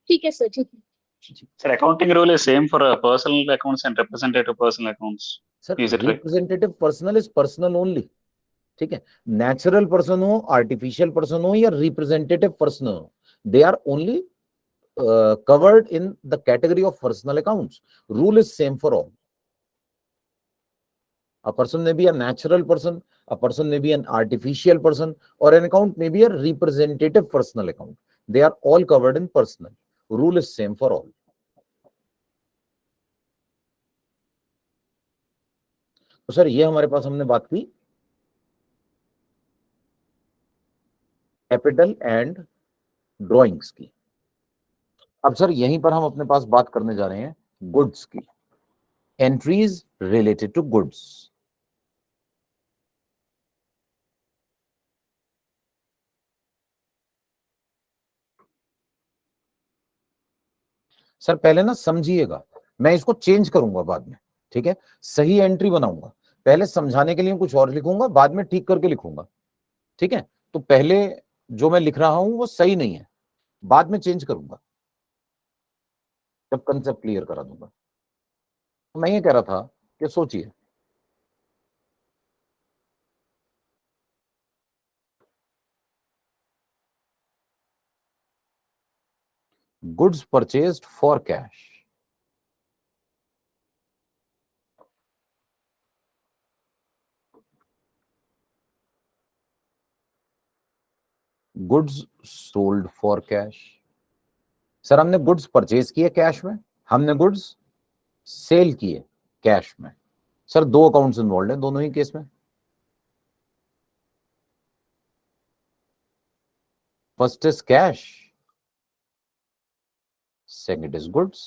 ठीक है सर, ठीक है। Sir, accounting rule is same for personal accounts and representative personal accounts. Sir Is it right? Representative personal is personal only, ठीक है। नेचुरल पर्सन हो, आर्टिफिशियल पर्सन हो या रिप्रेजेंटेटिव पर्सन हो, they are only covered in the category of personal accounts. Rule is same for all. A person may be a natural person, a person may be an artificial person, or an account may be a representative personal account. They are all covered in personal. Rule is same for all. तो sir ये हमारे पास हमने बात की capital and drawings की। अब sir यहीं पर हम अपने पास बात करने जा रहे हैं गुड्स की, entries related to goods. Sir पहले ना समझिएगा, मैं इसको चेंज करूंगा बाद में, ठीक है, सही एंट्री बनाऊंगा। पहले समझाने के लिए कुछ और लिखूंगा, बाद में ठीक करके लिखूंगा, ठीक है। तो पहले जो मैं लिख रहा हूं वो सही नहीं है, बाद में चेंज करूंगा जब कंसेप्ट क्लियर करा दूंगा। तो मैं ये कह रहा था कि सोचिए, goods purchased for cash, goods sold for cash. Sir हमने गुड्स परचेज किए कैश में, हमने गुड्स सेल किए कैश में। सर 2 अकाउंट्स इन्वॉल्व हैं दोनों ही केस में। First is cash, second is goods.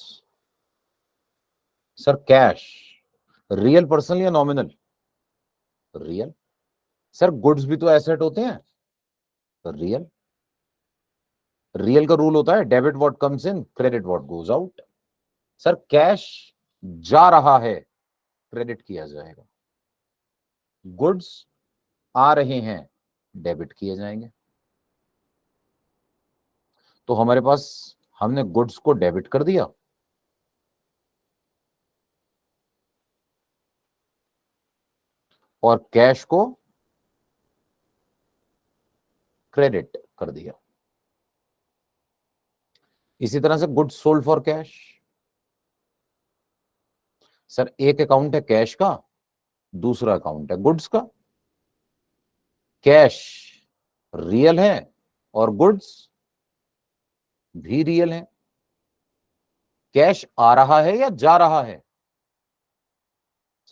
Sir cash real person या नॉमिनल? रियल। सर गुड्स भी तो एसेट होते हैं, रियल। रियल का रूल होता है debit what comes in, credit what goes out. Sir cash जा रहा है, क्रेडिट किया जाएगा। गुड्स आ रहे हैं, डेबिट किए जाएंगे। तो हमारे पास हमने गुड्स को डेबिट कर दिया और कैश को क्रेडिट कर दिया। इसी तरह से goods sold for cash. Sir एक अकाउंट है कैश का, दूसरा अकाउंट है गुड्स का। कैश रियल है और गुड्स भी रियल है। कैश आ रहा है या जा रहा है?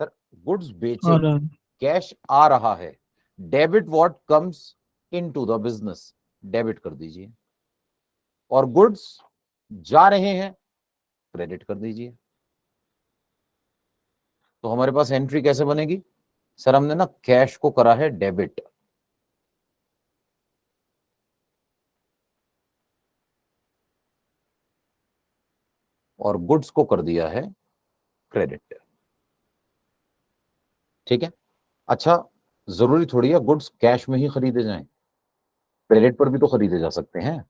सर गुड्स बेचे, और कैश आ रहा है। Debit what comes into the business, debit कर दीजिए। और गुड्स जा रहे हैं, क्रेडिट कर दीजिए। तो हमारे पास एंट्री कैसे बनेगी? सर हमने ना कैश को करा है डेबिट, और गुड्स को कर दिया है क्रेडिट। ठीक है। अच्छा, जरूरी थोड़ी है गुड्स कैश में ही खरीदे जाएं, क्रेडिट पर भी तो खरीदे जा सकते हैं।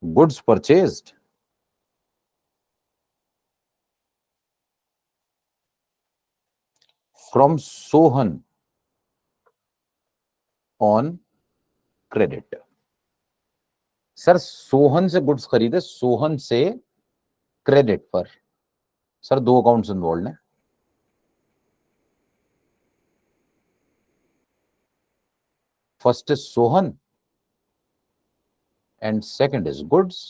Goods purchased from Sohan on credit. Sir Sohan से गुड्स खरीदे, सोहन से क्रेडिट पर। सर दो अकाउंट्स इन्वॉल्व हैं। First is Sohan and second is goods.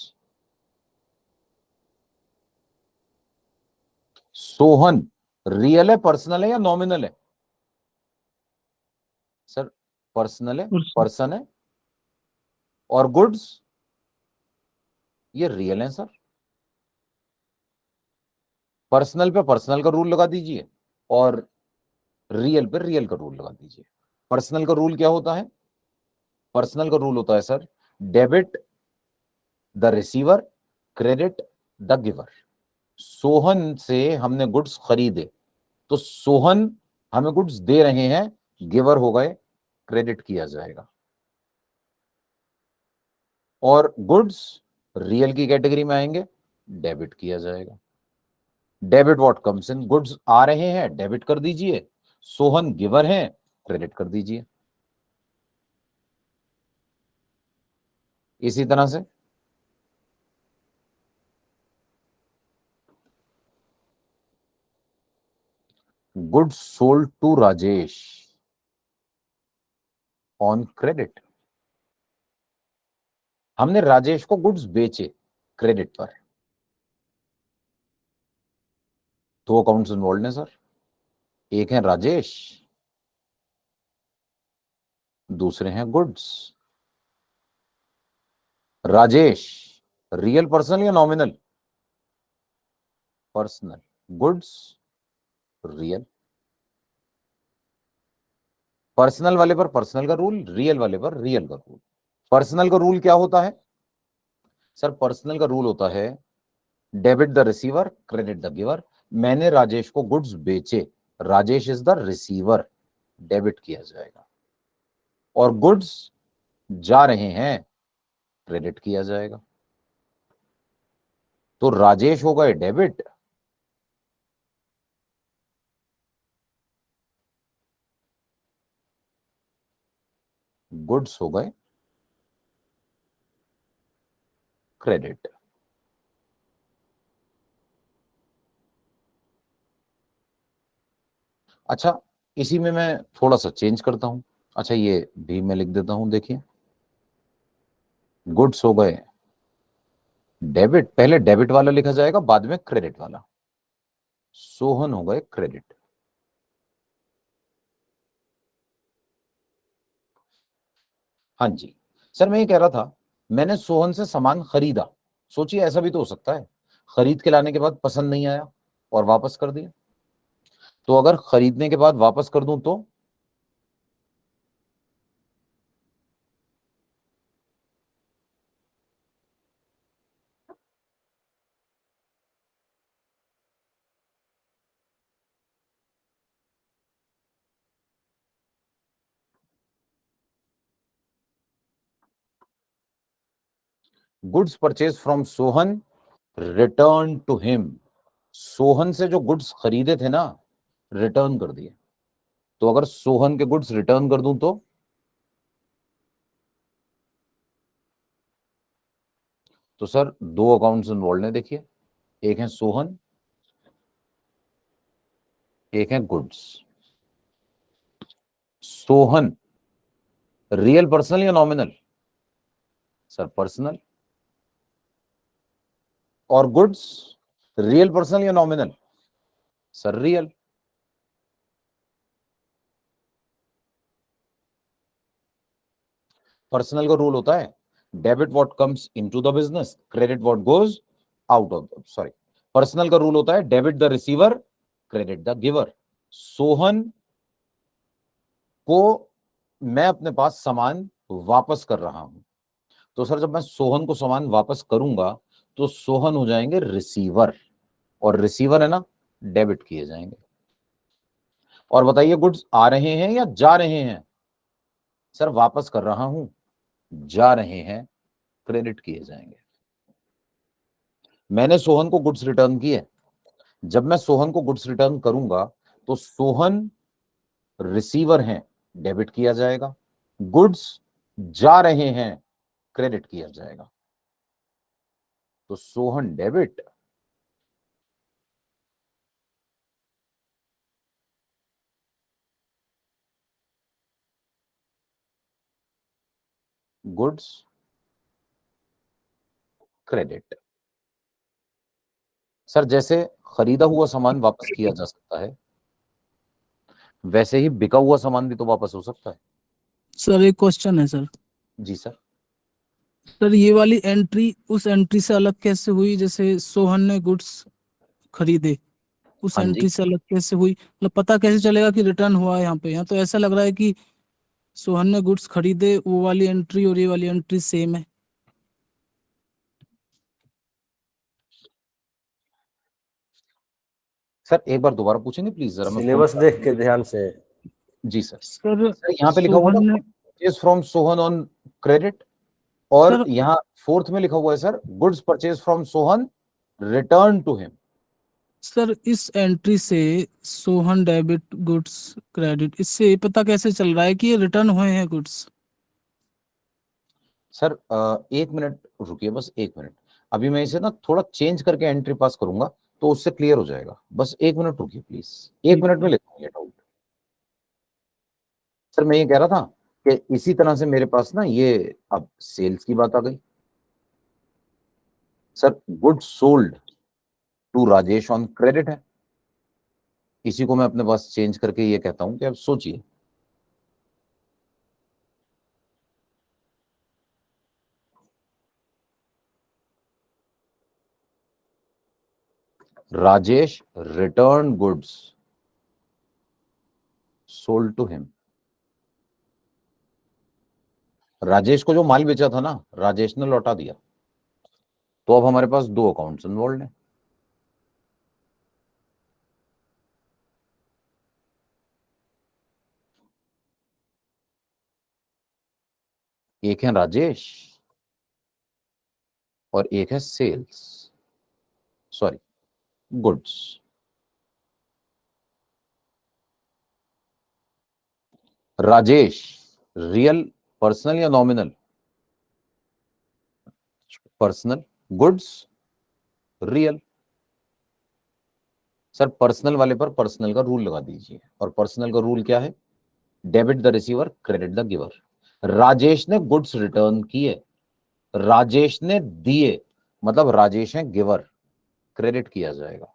Sohan real है, पर्सनल है या नॉमिनल है? सर पर्सनल है, पर्सन है। और गुड्स ये रियल है सर। पर्सनल पे पर्सनल का रूल लगा दीजिए और रियल पे रियल का रूल लगा दीजिए। पर्सनल का रूल क्या होता है? पर्सनल का रूल होता है sir, debit the receiver, credit the giver. Sohan से हमने गुड्स खरीदे तो सोहन हमें गुड्स दे रहे हैं, गिवर हो गए, क्रेडिट किया जाएगा। और गुड्स रियल की कैटेगरी में आएंगे, डेबिट किया जाएगा। Debit what comes in, goods आ रहे हैं डेबिट कर दीजिए, सोहन गिवर है क्रेडिट कर दीजिए। इसी तरह से goods sold to Rajesh on credit. हमने राजेश को गुड्स बेचे क्रेडिट पर। दो अकाउंट्स इन्वॉल्व हैं सर, एक है राजेश, दूसरे हैं गुड्स। राजेश रियल पर्सन या nominal? Personal. Goods real. Personal वाले पर पर्सनल का रूल, रियल वाले पर रियल का रूल। पर्सनल का रूल क्या होता है? सर पर्सनल का रूल होता है debit the receiver, credit the giver. मैंने राजेश को गुड्स बेचे, Rajesh is the receiver, debit किया जाएगा। और गुड्स जा रहे हैं, क्रेडिट किया जाएगा। तो राजेश हो गए डेबिट, गुड्स हो गए क्रेडिट। अच्छा, इसी में मैं थोड़ा सा चेंज करता हूं। अच्छा ये भी मैं लिख देता हूं, देखिए गुड्स हो गए डेबिट, पहले डेबिट वाला लिखा जाएगा बाद में क्रेडिट वाला। सोहन हो गए क्रेडिट। हाँ जी सर, मैं ये कह रहा था मैंने सोहन से सामान खरीदा। सोचिए ऐसा भी तो हो सकता है, खरीद के लाने के बाद पसंद नहीं आया और वापस कर दिया। तो अगर खरीदने के बाद वापस कर दूं तो goods purchase from Sohan return to him, Sohan से जो गुड्स खरीदे थे ना रिटर्न कर दिए। तो अगर सोहन के गुड्स रिटर्न कर दूं तो सर दो अकाउंट्स इन्वॉल्व है, देखिए, एक है सोहन, एक है गुड्स। सोहन रियल पर्सनल या नॉमिनल? Sir personal. और गुड्स रियल पर्सनल या नॉमिनल? Sir real. पर्सनल का रूल होता है debit what comes into the business, credit what goes out of, sorry, personal का रूल होता है debit the receiver, credit the giver. Sohan को मैं अपने पास सामान वापस कर रहा हूं, तो सर जब मैं सोहन को सामान वापस करूंगा तो सोहन हो जाएंगे रिसीवर, और रिसीवर है ना डेबिट किए जाएंगे। और बताइए गुड्स आ रहे हैं या जा रहे हैं? सर वापस कर रहा हूं, जा रहे हैं, क्रेडिट किए जाएंगे। मैंने सोहन को गुड्स रिटर्न किए, जब मैं सोहन को गुड्स रिटर्न करूंगा तो सोहन रिसीवर हैं, डेबिट किया जाएगा। गुड्स जा रहे हैं, क्रेडिट किया जाएगा। तो Sohan debit, goods credit. Sir जैसे खरीदा हुआ सामान वापस किया जा सकता है, वैसे ही बिका हुआ सामान भी तो वापस हो सकता है। सर एक क्वेश्चन है सर। जी सर। सर ये वाली एंट्री उस एंट्री से अलग कैसे हुई, जैसे सोहन ने गुड्स खरीदे, उस हाँ जी, एंट्री से अलग कैसे हुई? मतलब पता कैसे चलेगा कि रिटर्न हुआ है यहाँ पे? यहाँ तो ऐसा लग रहा है कि सोहन ने गुड्स खरीदे, वो वाली एंट्री और ये वाली एंट्री सेम है। सर एक बार दोबारा पूछेंगे प्लीज, जरा मैं सिलेबस देख के ध्यान से। जी सर। सर सर यहाँ पे लिखा हुआ था सोहन ने, purchase from Sohan on credit, और सर यहाँ फोर्थ में लिखा हुआ है sir goods purchase from Sohan return to him. Sir इस एंट्री से सोहन डेबिट गुड्स क्रेडिट, इससे ये पता कैसे चल रहा है कि ये रिटर्न हुए हैं गुड्स? सर एक मिनट रुकिए, बस एक मिनट, अभी मैं इसे ना थोड़ा चेंज करके एंट्री पास करूंगा तो उससे क्लियर हो जाएगा। बस एक मिनट रुकिए प्लीज, एक मिनट में लेता हूँ ये डाउट। सर मैं ये कह रहा था कि इसी तरह से मेरे पास ना ये अब सेल्स की बात आ गई। Sir goods sold to Rajesh on credit है, इसी को मैं अपने पास चेंज करके ये कहता हूं कि अब सोचिए, Rajesh return goods sold to him. Rajesh को जो माल बेचा था ना राजेश ने लौटा दिया, तो अब हमारे पास दो अकाउंट्स इन्वॉल्व हैं। एक है राजेश और एक है sales, sorry goods. Rajesh real personal या nominal? Personal. Goods real. Sir personal वाले पर पर्सनल का रूल लगा दीजिए, और पर्सनल का रूल क्या है? Debit the receiver, credit the giver. Rajesh ने गुड्स रिटर्न किए, राजेश ने दिए, मतलब राजेश है गिवर, क्रेडिट किया जाएगा।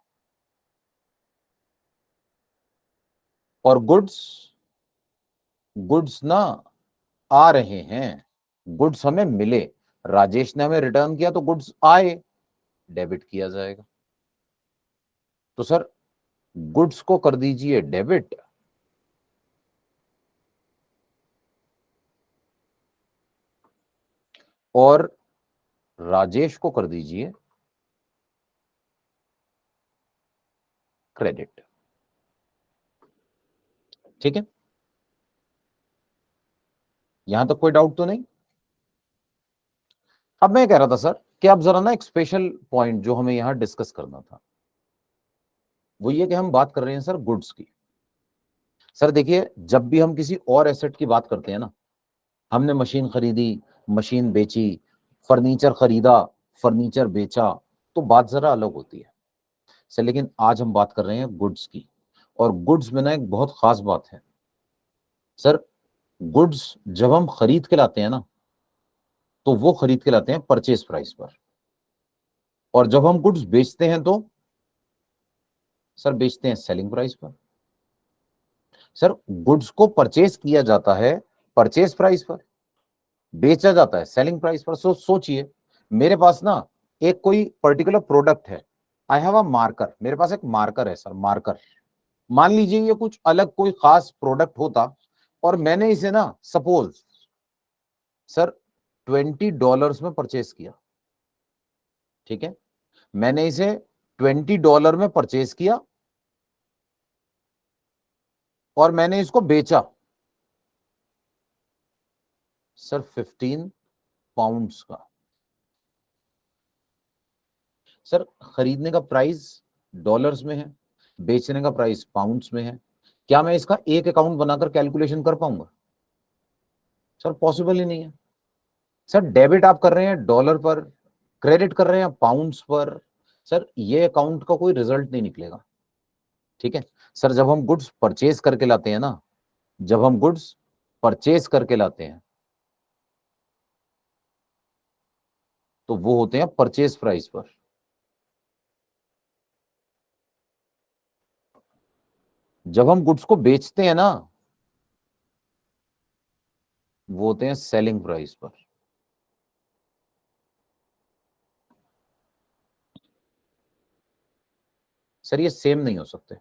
और गुड्स, गुड्स ना आ रहे हैं, गुड्स हमें मिले, राजेश ने हमें रिटर्न किया तो गुड्स आए, डेबिट किया जाएगा। तो सर गुड्स को कर दीजिए डेबिट, और राजेश को कर दीजिए क्रेडिट। ठीक है, यहां तक कोई डाउट तो नहीं? अब मैं कह रहा था सर कि अब जरा ना एक स्पेशल पॉइंट जो हमें यहां डिस्कस करना था वो ये कि हम बात कर रहे हैं सर गुड्स की। सर देखिए, जब भी हम किसी और एसेट की बात करते हैं ना, हमने मशीन खरीदी, मशीन बेची, फर्नीचर खरीदा, फर्नीचर बेचा, तो बात जरा अलग होती है सर। लेकिन आज हम बात कर रहे हैं गुड्स की, और गुड्स में ना एक बहुत खास बात है सर। गुड्स जब हम खरीद के लाते हैं ना, तो वो खरीद के लाते हैं परचेज प्राइस पर, और जब हम गुड्स बेचते हैं तो सर बेचते हैं सेलिंग प्राइस पर। सर गुड्स को परचेज किया जाता है परचेज प्राइस पर, बेचा जाता है सेलिंग प्राइस पर। सोचिए, मेरे पास ना एक कोई पर्टिकुलर प्रोडक्ट है, आई हैव अ मार्कर, मेरे पास एक मार्कर है सर, मार्कर। मान लीजिए ये कुछ अलग कोई खास प्रोडक्ट होता और मैंने इसे ना सपोज सर $20 में परचेज किया, ठीक है, मैंने इसे $20 में परचेज किया और मैंने इसको बेचा सर 15 पाउंड्स का। सर खरीदने का प्राइस डॉलर्स में है, बेचने का प्राइस पाउंड्स में है। क्या मैं इसका एक अकाउंट बनाकर कैलकुलेशन कर पाऊंगा? सर पॉसिबल ही नहीं है। सर डेबिट आप कर रहे हैं डॉलर पर, क्रेडिट कर रहे हैं पाउंड्स पर, सर ये अकाउंट का कोई रिजल्ट नहीं निकलेगा, ठीक है। सर जब हम गुड्स परचेज करके लाते हैं ना, जब हम गुड्स परचेज करके लाते हैं तो वो होते हैं परचेज प्राइस पर। जब हम गुड्स को बेचते हैं ना, वो होते हैं सेलिंग प्राइस पर। सर ये सेम नहीं हो सकते,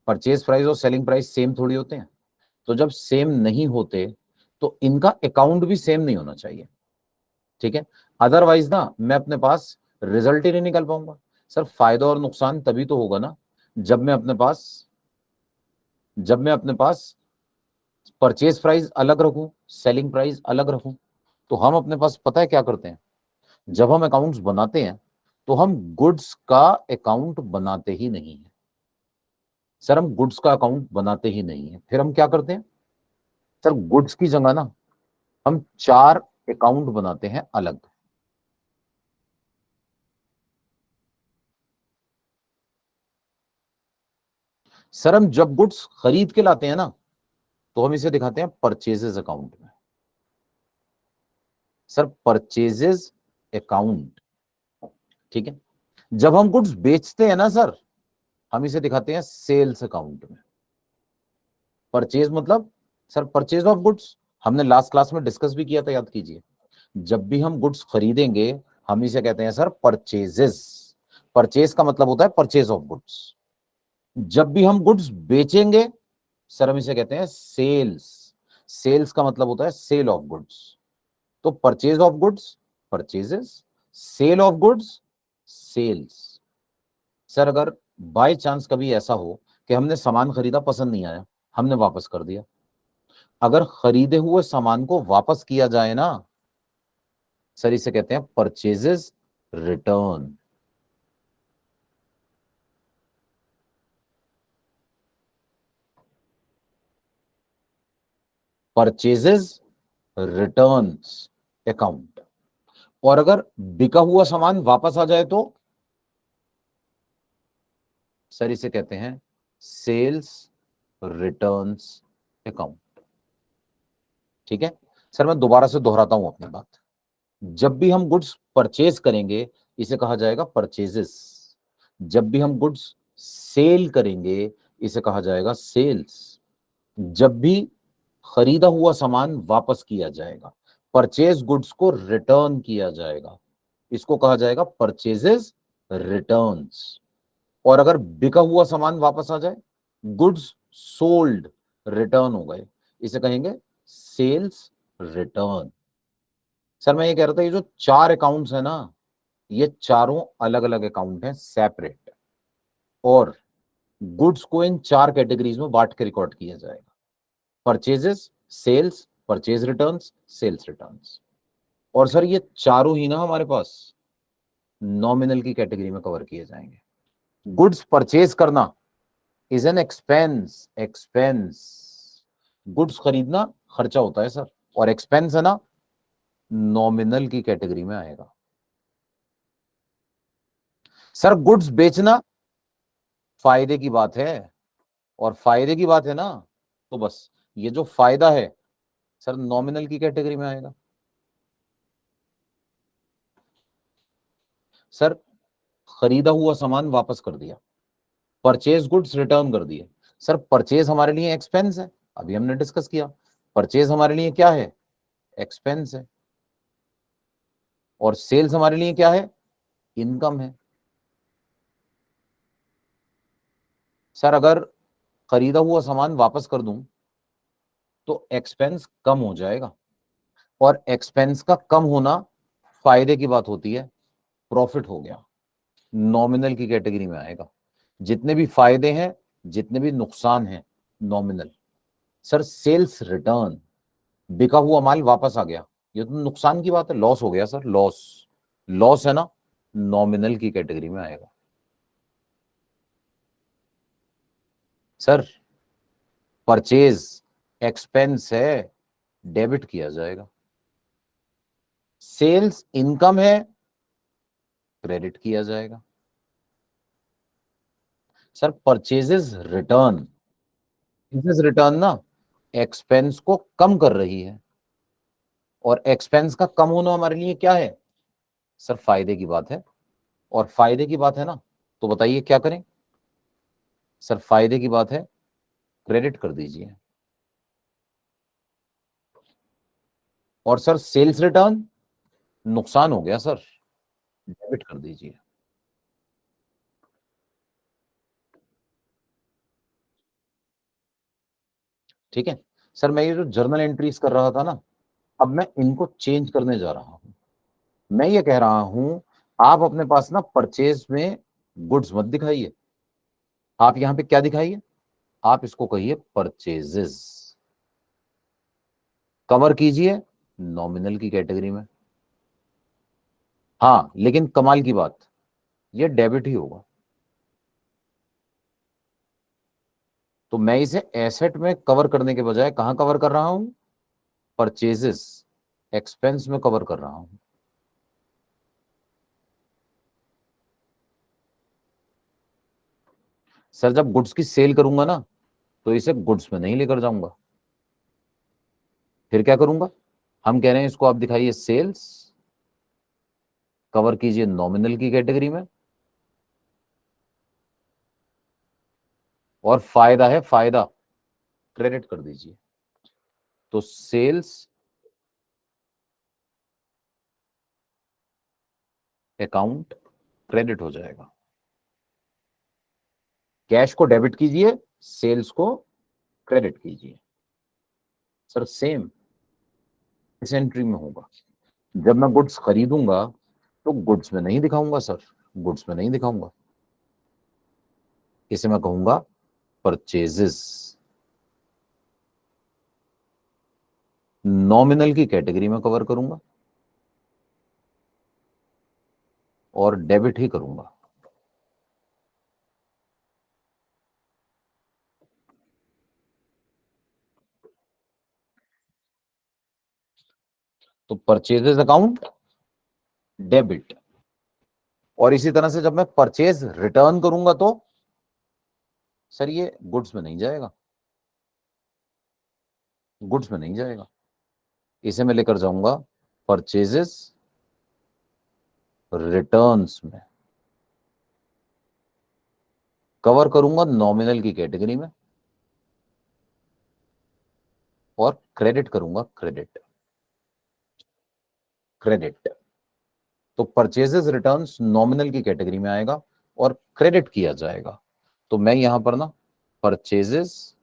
परचेज प्राइस और सेलिंग प्राइस सेम थोड़ी होते हैं। तो जब सेम नहीं होते तो इनका अकाउंट भी सेम नहीं होना चाहिए, ठीक है। अदरवाइज ना मैं अपने पास रिजल्ट ही नहीं निकाल पाऊंगा। सर फायदा और नुकसान तभी तो होगा ना जब मैं अपने पास परचेज प्राइस अलग रखूं, सेलिंग प्राइस अलग रखूं। तो हम अपने पास पता है क्या करते हैं, जब हम अकाउंट्स बनाते हैं तो हम गुड्स का अकाउंट बनाते ही नहीं है सर, हम गुड्स का अकाउंट बनाते ही नहीं है। फिर हम क्या करते हैं सर, गुड्स की जगह ना हम 4 अकाउंट बनाते हैं अलग। सर हम जब गुड्स खरीद के लाते हैं ना, तो हम इसे दिखाते हैं परचेजेस अकाउंट में। सर परचेजेस अकाउंट, ठीक है। जब हम गुड्स बेचते हैं ना सर, हम इसे दिखाते हैं सेल्स अकाउंट में। परचेज मतलब सर परचेज ऑफ गुड्स, हमने लास्ट क्लास में डिस्कस भी किया था, याद कीजिए। जब भी हम गुड्स खरीदेंगे हम इसे कहते हैं सर परचेजेस। परचेज का मतलब होता है परचेज ऑफ गुड्स। जब भी हम गुड्स बेचेंगे सर हम इसे कहते हैं सेल्स। सेल्स का मतलब होता है सेल ऑफ गुड्स। तो purchase of goods purchases, sale of goods sales. Sir अगर बाय चांस कभी ऐसा हो कि हमने सामान खरीदा, पसंद नहीं आया, हमने वापस कर दिया, अगर खरीदे हुए सामान को वापस किया जाए ना सर, इसे कहते हैं purchases return. Purchases returns account. और अगर बिका हुआ सामान वापस आ जाए तो सर इसे कहते हैं सेल्स रिटर्न्स अकाउंट, ठीक है। सर मैं दोबारा से दोहराता हूं अपनी बात। जब भी हम गुड्स परचेज करेंगे इसे कहा जाएगा परचेजेस। जब भी हम गुड्स सेल करेंगे इसे कहा जाएगा सेल्स। जब भी खरीदा हुआ सामान वापस किया जाएगा, परचेज गुड्स को रिटर्न किया जाएगा, इसको कहा जाएगा परचेजेस रिटर्न्स। और अगर बिका हुआ सामान वापस आ जाए, गुड्स सोल्ड रिटर्न हो गए, इसे कहेंगे सेल्स रिटर्न। सर मैं ये कह रहा था, ये जो 4 अकाउंट्स है ना, ये चारों अलग अलग अकाउंट हैं, सेपरेट। और गुड्स को इन 4 कैटेगरीज में बांट के रिकॉर्ड किया जाएगा, purchases, sales, purchase returns, sales returns. और सर ये चारों ही ना हमारे पास नॉमिनल की कैटेगरी में कवर किए जाएंगे। गुड्स परचेज करना is an expense, expense. Goods खरीदना खर्चा होता है सर, और एक्सपेंस है ना, नॉमिनल की कैटेगरी में आएगा। सर गुड्स बेचना फायदे की बात है, और फायदे की बात है ना, तो बस ये जो फायदा है सर नॉमिनल की कैटेगरी में आएगा। सर खरीदा हुआ सामान वापस कर दिया, परचेज गुड्स रिटर्न कर दिए। सर परचेज हमारे लिए एक्सपेंस है, अभी हमने डिस्कस किया, परचेज हमारे लिए क्या है, एक्सपेंस है, और सेल्स हमारे लिए क्या है, इनकम है। सर अगर खरीदा हुआ सामान वापस कर दूं तो एक्सपेंस कम हो जाएगा, और एक्सपेंस का कम होना फायदे की बात होती है, प्रॉफिट हो गया, नॉमिनल की कैटेगरी में आएगा। जितने भी फायदे हैं, जितने भी नुकसान हैं, नॉमिनल। सर सेल्स रिटर्न, बिका हुआ माल वापस आ गया, ये तो नुकसान की बात है, लॉस हो गया सर, लॉस, लॉस है ना, नॉमिनल की कैटेगरी में आएगा। सर परचेज एक्सपेंस है, डेबिट किया जाएगा। सेल्स इनकम है, क्रेडिट किया जाएगा। सर परचेजेस रिटर्न, रिटर्न ना एक्सपेंस को कम कर रही है, और एक्सपेंस का कम होना हमारे लिए क्या है सर, फायदे की बात है, और फायदे की बात है ना, तो बताइए क्या करें। सर फायदे की बात है, क्रेडिट कर दीजिए। और सर सेल्स रिटर्न नुकसान हो गया सर, डेबिट कर दीजिए। ठीक है सर, मैं ये जो जर्नल एंट्रीज कर रहा था ना, अब मैं इनको चेंज करने जा रहा हूं। मैं ये कह रहा हूं, आप अपने पास ना परचेज में गुड्स मत दिखाइए, आप यहां पे क्या दिखाइए, आप इसको कहिए परचेजेस, कवर कीजिए नॉमिनल की कैटेगरी में। हाँ लेकिन कमाल की बात, ये डेबिट ही होगा, तो मैं इसे एसेट में कवर करने के बजाय कहां कवर कर रहा हूं, परचेजेस, एक्सपेंस में कवर कर रहा हूं। सर जब गुड्स की सेल करूंगा ना, तो इसे गुड्स में नहीं लेकर जाऊंगा, फिर क्या करूंगा, हम कह रहे हैं इसको आप दिखाइए सेल्स, कवर कीजिए नॉमिनल की कैटेगरी में, और फायदा है, फायदा क्रेडिट कर दीजिए, तो सेल्स अकाउंट क्रेडिट हो जाएगा। कैश को डेबिट कीजिए, सेल्स को क्रेडिट कीजिए। सर सेम इस एंट्री में होगा, जब मैं गुड्स खरीदूंगा तो गुड्स में नहीं दिखाऊंगा सर, गुड्स में नहीं दिखाऊंगा, इसे मैं कहूंगा परचेजेस, नॉमिनल की कैटेगरी में कवर करूंगा और डेबिट ही करूंगा। तो परचेजेस अकाउंट डेबिट, और इसी तरह से जब मैं परचेज रिटर्न करूंगा तो सर ये गुड्स में नहीं जाएगा, गुड्स में नहीं जाएगा, इसे मैं लेकर जाऊंगा परचेजेस रिटर्न्स में, कवर करूंगा नॉमिनल की कैटेगरी में, और क्रेडिट करूंगा, क्रेडिट, क्रेडिट। तो परचेजेस रिटर्न्स नॉमिनल की कैटेगरी में आएगा और क्रेडिट किया जाएगा, तो मैं यहां पर ना परचेजेस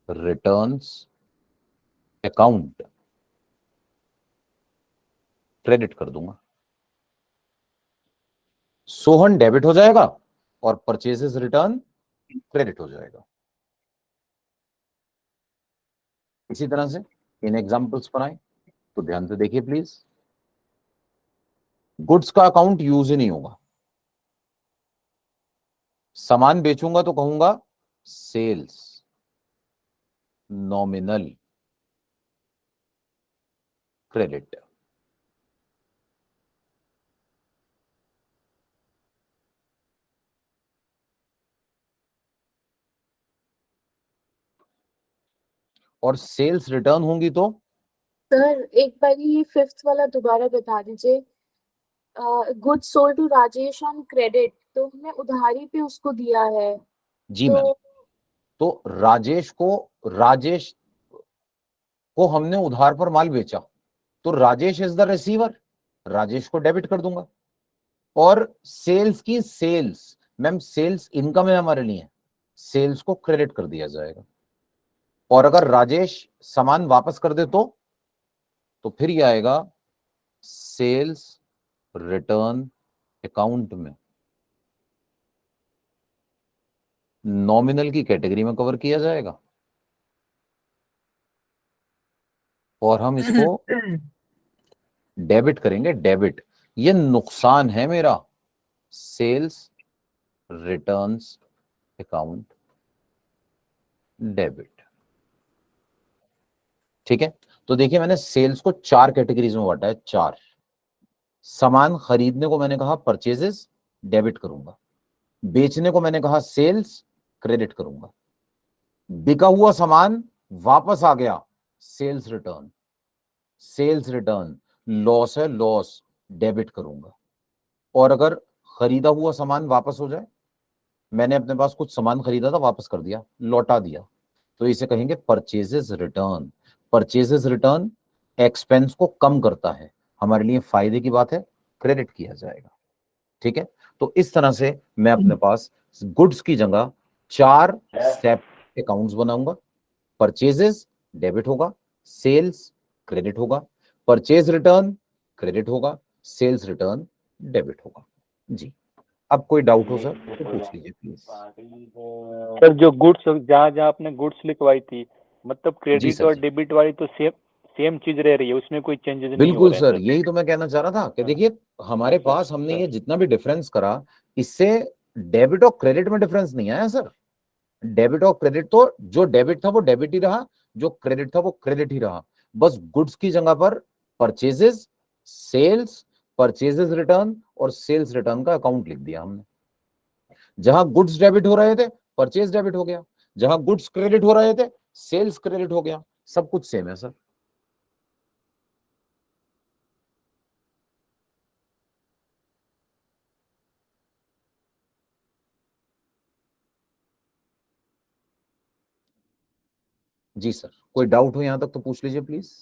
रिटर्न्स अकाउंट क्रेडिट कर दूंगा। सोहन डेबिट हो जाएगा और परचेजेस रिटर्न क्रेडिट हो जाएगा। इसी तरह से इन एग्जांपल्स बनाएं। तो ध्यान से देखिए प्लीज, गुड्स का अकाउंट यूज ही नहीं होगा। सामान बेचूंगा तो कहूंगा सेल्स, नॉमिनल क्रेडिट। और सेल्स रिटर्न होंगी तो सर एक बार ये फिफ्थ वाला दोबारा बता दीजिए। Goods sold to Rajesh on credit, तो हमने उधारी पे उसको दिया है। जी मैम, तो राजेश को हमने उधार पर माल बेचा, तो Rajesh is the receiver, Rajesh को डेबिट कर दूंगा। और सेल्स की सेल्स, मैम सेल्स इनकम है हमारे लिए, सेल्स को क्रेडिट कर दिया जाएगा। और अगर राजेश सामान वापस कर दे तो फिर ये आएगा सेल्स रिटर्न अकाउंट में, नॉमिनल की कैटेगरी में कवर किया जाएगा। और हम इसको डेबिट करेंगे, डेबिट, ये नुकसान है मेरा, सेल्स रिटर्न्स अकाउंट डेबिट। ठीक है, तो देखिए मैंने सेल्स को 4 कैटेगरीज में बांटा है, 4। सामान खरीदने को मैंने कहा परचेजेस, डेबिट करूंगा। बेचने को मैंने कहा सेल्स, क्रेडिट करूंगा। बिका हुआ सामान वापस आ गया, sales return, sales return loss है, लॉस, डेबिट करूंगा। और अगर खरीदा हुआ सामान वापस हो जाए, मैंने अपने पास कुछ सामान खरीदा था, वापस कर दिया, लौटा दिया, तो इसे कहेंगे purchases return. Purchases return expense को कम करता है, हमारे लिए फायदे की बात है, क्रेडिट किया जाएगा। ठीक है, तो इस तरह से मैं अपने पास गुड्स की जगह 4 स्टेप अकाउंट्स बनाऊंगा। परचेजेस डेबिट होगा, सेल्स क्रेडिट होगा, परचेज रिटर्न क्रेडिट होगा, सेल्स रिटर्न डेबिट होगा। जी, अब कोई डाउट हो सर तो पूछ लीजिए प्लीज। सर जो गुड्स, जहाँ जहाँ आपने गुड्स लिखवाई थी, मतलब क्रेडिट सर और जी। डेबिट वाली तो सेम चीज रह रही है, उसमें कोई चेंजेस नहीं हो बिल्कुल रहे हैं सर, यही तो मैं कहना चाह रहा था कि देखिए हमारे पास हमने ये जितना भी डिफरेंस करा, इससे डेबिट और क्रेडिट में डिफरेंस नहीं आया सर। डेबिट और क्रेडिट, तो जो डेबिट था वो डेबिट ही रहा, जो क्रेडिट था वो क्रेडिट ही रहा। बस गुड्स की जगह पर परचेजेस, सेल्स, परचेजेस रिटर्न और सेल्स रिटर्न का अकाउंट लिख दिया हमने। जहां गुड्स डेबिट हो रहे थे, परचेज डेबिट हो गया, जहां गुड्स क्रेडिट हो रहे थे, सेल्स क्रेडिट हो गया, सब कुछ सेम है सर। जी सर, कोई डाउट हो यहां तक तो पूछ लीजिए प्लीज।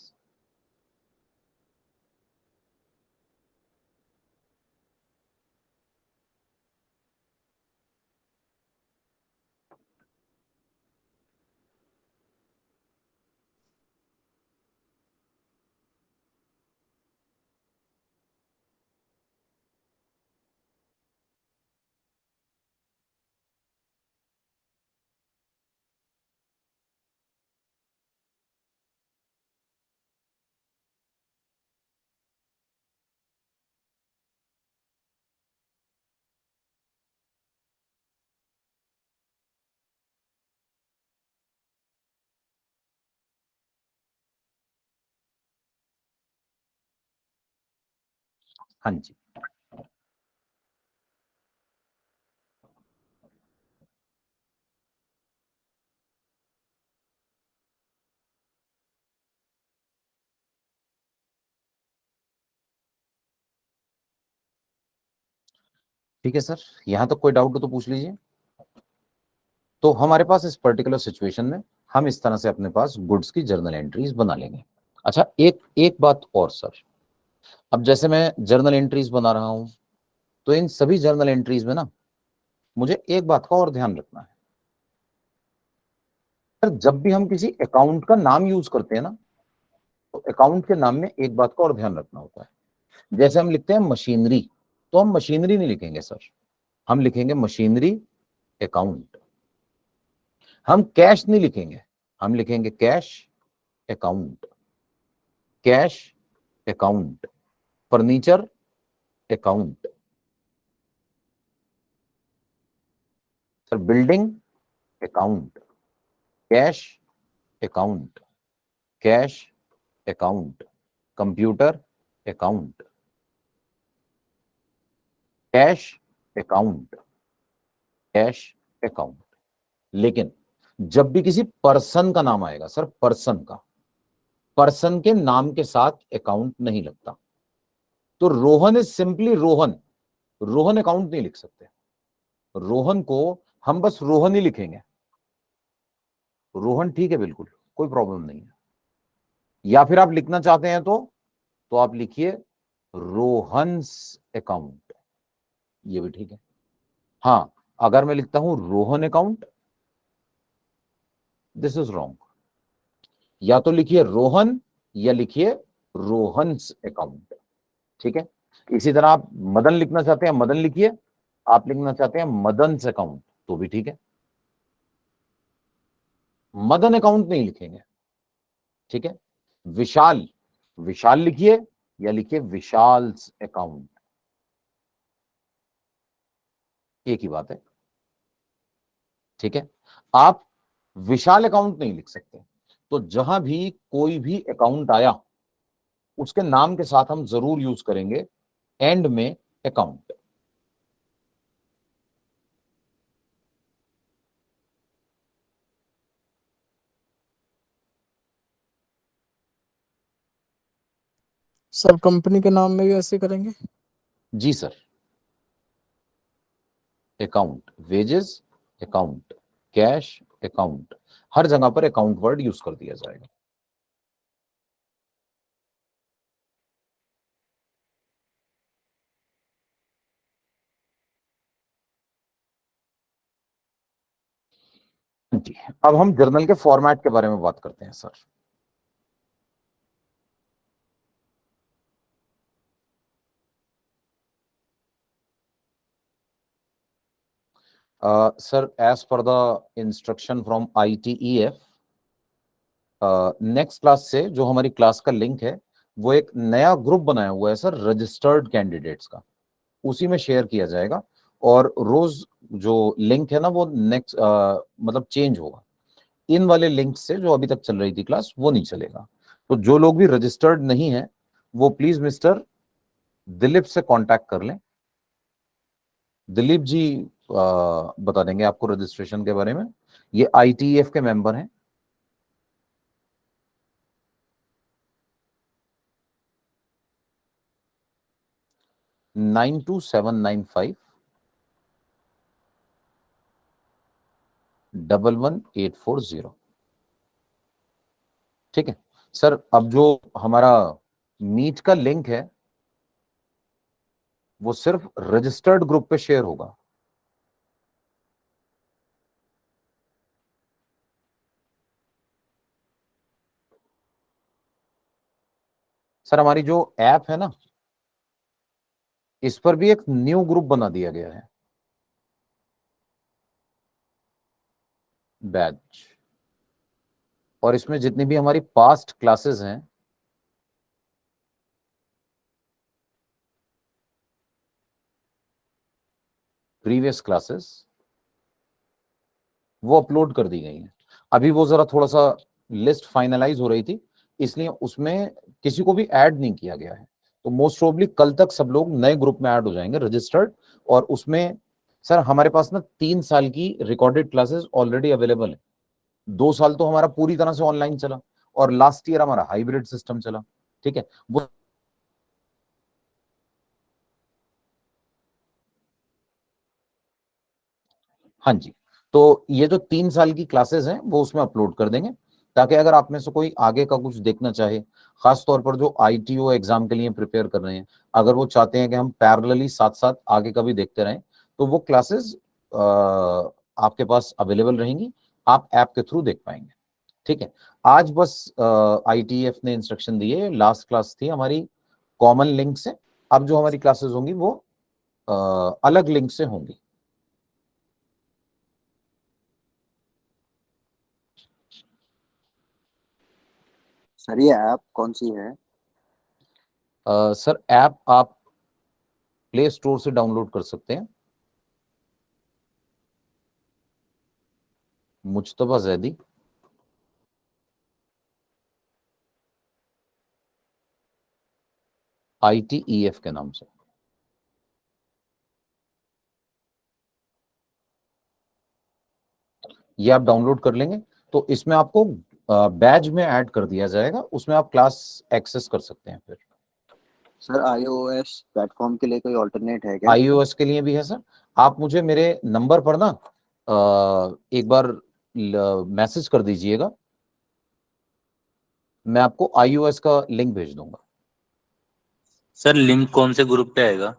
हाँ जी, ठीक है सर, यहां तक कोई डाउट हो तो पूछ लीजिए। तो हमारे पास इस पर्टिकुलर सिचुएशन में हम इस तरह से अपने पास गुड्स की जर्नल एंट्रीज बना लेंगे। अच्छा, एक बात और सर, अब जैसे मैं जर्नल एंट्रीज बना रहा हूं, तो इन सभी जर्नल एंट्रीज में ना मुझे एक बात का और ध्यान रखना है सर। जब भी हम किसी अकाउंट का नाम यूज करते हैं ना, तो अकाउंट के नाम में एक बात का और ध्यान रखना होता है। जैसे हम लिखते हैं मशीनरी, तो हम मशीनरी नहीं लिखेंगे सर, हम लिखेंगे मशीनरी अकाउंट। हम कैश नहीं लिखेंगे, हम लिखेंगे cash account, cash account, furniture account, sir building account, cash account, cash account, computer account, cash account, cash account. लेकिन जब भी किसी पर्सन का नाम आएगा सर, पर्सन के नाम के साथ अकाउंट नहीं लगता। तो Rohan is simply Rohan, Rohan account नहीं लिख सकते। रोहन को हम बस रोहन ही लिखेंगे। रोहन ठीक है, बिल्कुल कोई प्रॉब्लम नहीं है। या फिर आप लिखना चाहते हैं तो आप लिखिए रोहन्स अकाउंट, ये भी ठीक है। हाँ, अगर मैं लिखता हूं Rohan account, this is wrong. या तो लिखिए रोहन या लिखिए रोहन्स अकाउंट, ठीक है। इसी तरह आप मदन लिखना चाहते हैं, मदन लिखिए। आप लिखना चाहते हैं मदन्स अकाउंट, तो भी ठीक है। मदन अकाउंट नहीं लिखेंगे, ठीक है। विशाल, विशाल लिखिए या लिखिए विशाल्स अकाउंट, एक ही बात है, ठीक है। आप विशाल अकाउंट नहीं लिख सकते। तो जहां भी कोई भी अकाउंट आया उसके नाम के साथ हम जरूर यूज करेंगे एंड में अकाउंट। सर कंपनी के नाम में भी ऐसे करेंगे? जी sir, account, wages account, cash account, हर जगह पर अकाउंट वर्ड यूज कर दिया जाएगा। जी, अब हम जर्नल के फॉर्मेट के बारे में बात करते हैं sir. Sir as per the instruction from ITEF, next class से जो हमारी क्लास का लिंक है वो एक नया ग्रुप बनाया हुआ है सर रजिस्टर्ड कैंडिडेट्स का, उसी में शेयर किया जाएगा। और रोज जो लिंक है ना वो नेक्स्ट मतलब चेंज होगा। इन वाले लिंक से जो अभी तक चल रही थी क्लास वो नहीं चलेगा। तो जो लोग भी रजिस्टर्ड नहीं है वो प्लीज मिस्टर दिलीप से कांटेक्ट कर लें। दिलीप जी बता देंगे आपको रजिस्ट्रेशन के बारे में। ये ITEF के मेंबर हैं। नाइन 9795 11840। ठीक है सर। अब जो हमारा मीट का लिंक है वो सिर्फ रजिस्टर्ड ग्रुप पे शेयर होगा। सर हमारी जो ऐप है ना इस पर भी एक न्यू ग्रुप बना दिया गया है, बैच। और इसमें जितनी भी हमारी पास्ट क्लासेस हैं प्रीवियस क्लासेस वो अपलोड कर दी गई हैं। अभी वो जरा थोड़ा सा लिस्ट फाइनलाइज हो रही थी इसलिए उसमें किसी को भी ऐड नहीं किया गया है। तो मोस्ट प्रोबेबली कल तक सब लोग नए ग्रुप में ऐड हो जाएंगे रजिस्टर्ड। और उसमें सर हमारे पास ना 3 साल की रिकॉर्डेड क्लासेस ऑलरेडी अवेलेबल है। 2 साल तो हमारा पूरी तरह से ऑनलाइन चला और लास्ट ईयर हमारा हाइब्रिड सिस्टम चला। ठीक है वो हाँ जी। तो ये जो 3 साल की क्लासेस हैं वो उसमें अपलोड कर देंगे ताकि अगर आप में से कोई आगे का कुछ देखना चाहे, खास तौर पर जो ITO एग्जाम के लिए प्रिपेयर कर रहे हैं, अगर वो चाहते हैं कि हम पैरेलली साथ साथ आगे का भी देखते रहें तो वो क्लासेस आपके पास अवेलेबल रहेंगी। आप ऐप के थ्रू देख पाएंगे। ठीक है। आज बस ITF ने इंस्ट्रक्शन दिए, लास्ट क्लास थी हमारी कॉमन लिंक से। अब जो हमारी क्लासेस होंगी वो अलग लिंक से होंगी। सर ये ऐप कौन सी है? सर ऐप आप प्ले स्टोर से डाउनलोड कर सकते हैं। मुज्तबा जैदी, ITEF के नाम से। ये आप डाउनलोड कर लेंगे तो इसमें आपको बैच में ऐड कर दिया जाएगा, उसमें आप क्लास एक्सेस कर सकते हैं। फिर सर iOS प्लेटफॉर्म के लिए कोई ऑल्टरनेट है क्या? iOS के लिए भी है सर। आप मुझे मेरे नंबर पर ना एक बार मैसेज कर दीजिएगा, मैं आपको iOS का लिंक भेज दूंगा। सर लिंक कौन से ग्रुप पे आएगा?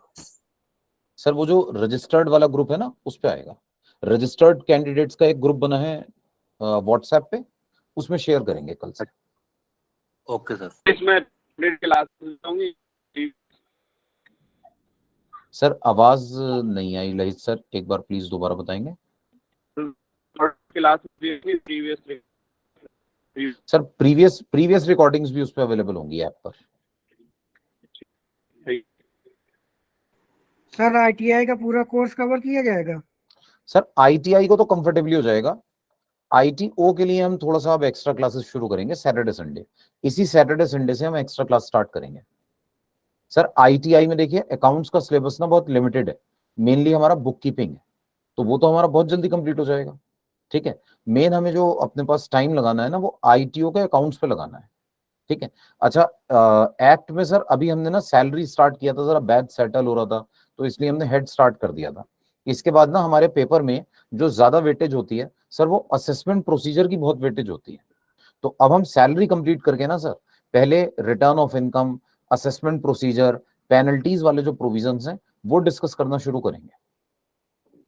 सर वो जो रजिस्टर्ड वाला ग्रुप है ना, उस पे आएगा। रजिस्टर्ड कैंडिडेट्स का एक ग्रुप बना है व्हाट्सएप पे, उसमें शेयर करेंगे कल से। Okay sir. इसमें क्लास होंगी? सर आवाज नहीं आई लहित सर, एक बार प्लीज दोबारा बताएंगे। Class previous sir previous recordings भी उस पे अवेलेबल होंगी ऐप पर। सर ITI का पूरा कोर्स कवर किया जाएगा? सर ITI को तो कंफर्टेबली हो जाएगा। ITO के लिए हम थोड़ा सा अब एक्स्ट्रा क्लासेस शुरू करेंगे सैटरडे संडे। इसी सैटरडे संडे से हम एक्स्ट्रा क्लास स्टार्ट करेंगे। सर ITI में देखिए अकाउंट्स का सिलेबस ना बहुत लिमिटेड है, मेनली हमारा बुक कीपिंग है, तो वो तो हमारा बहुत जल्दी कंप्लीट हो जाएगा। ठीक है, मेन हमें जो अपने पास टाइम लगाना है ना, वो ITO के अकाउंट्स पे लगाना है। ठीक है। अच्छा, एक्ट में सर अभी हमने ना सैलरी स्टार्ट किया था, जरा बैच सेटल हो रहा था तो इसलिए हमने हेड स्टार्ट कर दिया था। इसके बाद ना हमारे पेपर में जो ज्यादा वेटेज होती है सर, वो असेसमेंट प्रोसीजर की बहुत वेटेज होती है। तो अब हम सैलरी कंप्लीट करके ना सर, पहले return of income, assessment procedure, penalties वाले जो प्रोविजंस हैं वो डिस्कस करना शुरू करेंगे।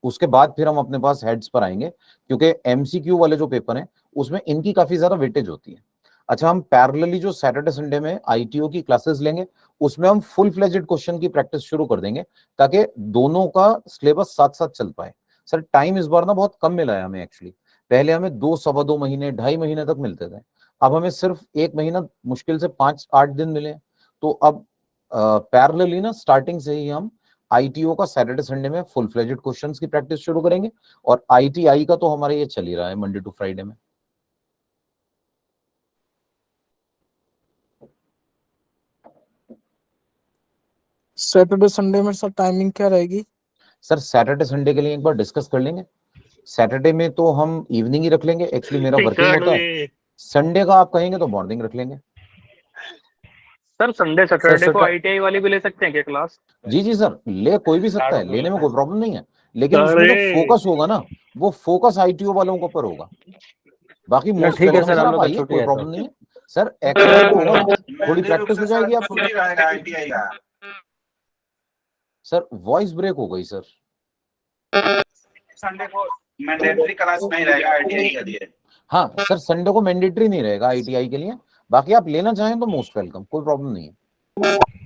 उसके बाद फिर हम अपने पास हेड्स पर आएंगे, क्योंकि MCQ वाले जो पेपर हैं उसमें इनकी काफी ज्यादा वेटेज होती है। अच्छा, हम पैरेलली जो सैटरडे संडे में ITO की क्लासेस लेंगे, उसमें हम फुल फ्लेजेड क्वेश्चन की प्रैक्टिस शुरू कर देंगे, ताकि दोनों का सिलेबस साथ साथ चल पाए। सर टाइम इस बार ना बहुत कम मिला है हमें एक्चुअली। पहले हमें 2 सवा 2 महीने 2.5 महीने तक मिलते थे, अब हमें सिर्फ 1 महीना मुश्किल से 5-8 दिन मिले। तो अब पैरेलली ना स्टार्टिंग से ही हम ITO का सैटरडे संडे में फुल फ्लेजेड क्वेश्चंस की प्रैक्टिस शुरू करेंगे, और ITI का तो हमारा ये चल ही रहा है मंडे टू फ्राइडे में। सैटरडे संडे में सर टाइमिंग क्या रहेगी? सर सैटरडे संडे के लिए एक बार डिस्कस कर लेंगे। सैटरडे में तो हम इवनिंग ही रख लेंगे, एक्चुअली मेरा वर्किंग होता है। संडे का आप कहेंगे तो मॉर्निंग रख लेंगे। सर संडे सैटरडे को ITI वाली भी ले सकते हैं क्या क्लास? जी जी सर, ले कोई भी सकता है, लेने में कोई प्रॉब्लम नहीं है, लेकिन उसमें जो फोकस होगा ना, वो फोकस ITO वालों के ऊपर होगा। बाकी मोस्ट ठीक है वेलकम सर, सर, हम आप लोग का आइए, छुट्टी कोई है प्रॉब्लम सर। नहीं है सर। एक्स्ट्रा होगा, थोड़ी प्रैक्टिस हो जाएगी आपको। सर वॉइस ब्रेक हो गई सर। संडे को मैंडेटरी क्लास नहीं रहेगा ITI के लिए। हाँ सर, संडे को मैंडेटरी नहीं रहेगा ITI के लिए, बाकी आप लेना चाहें तो मोस्ट वेलकम, कोई प्रॉब्लम नहीं है।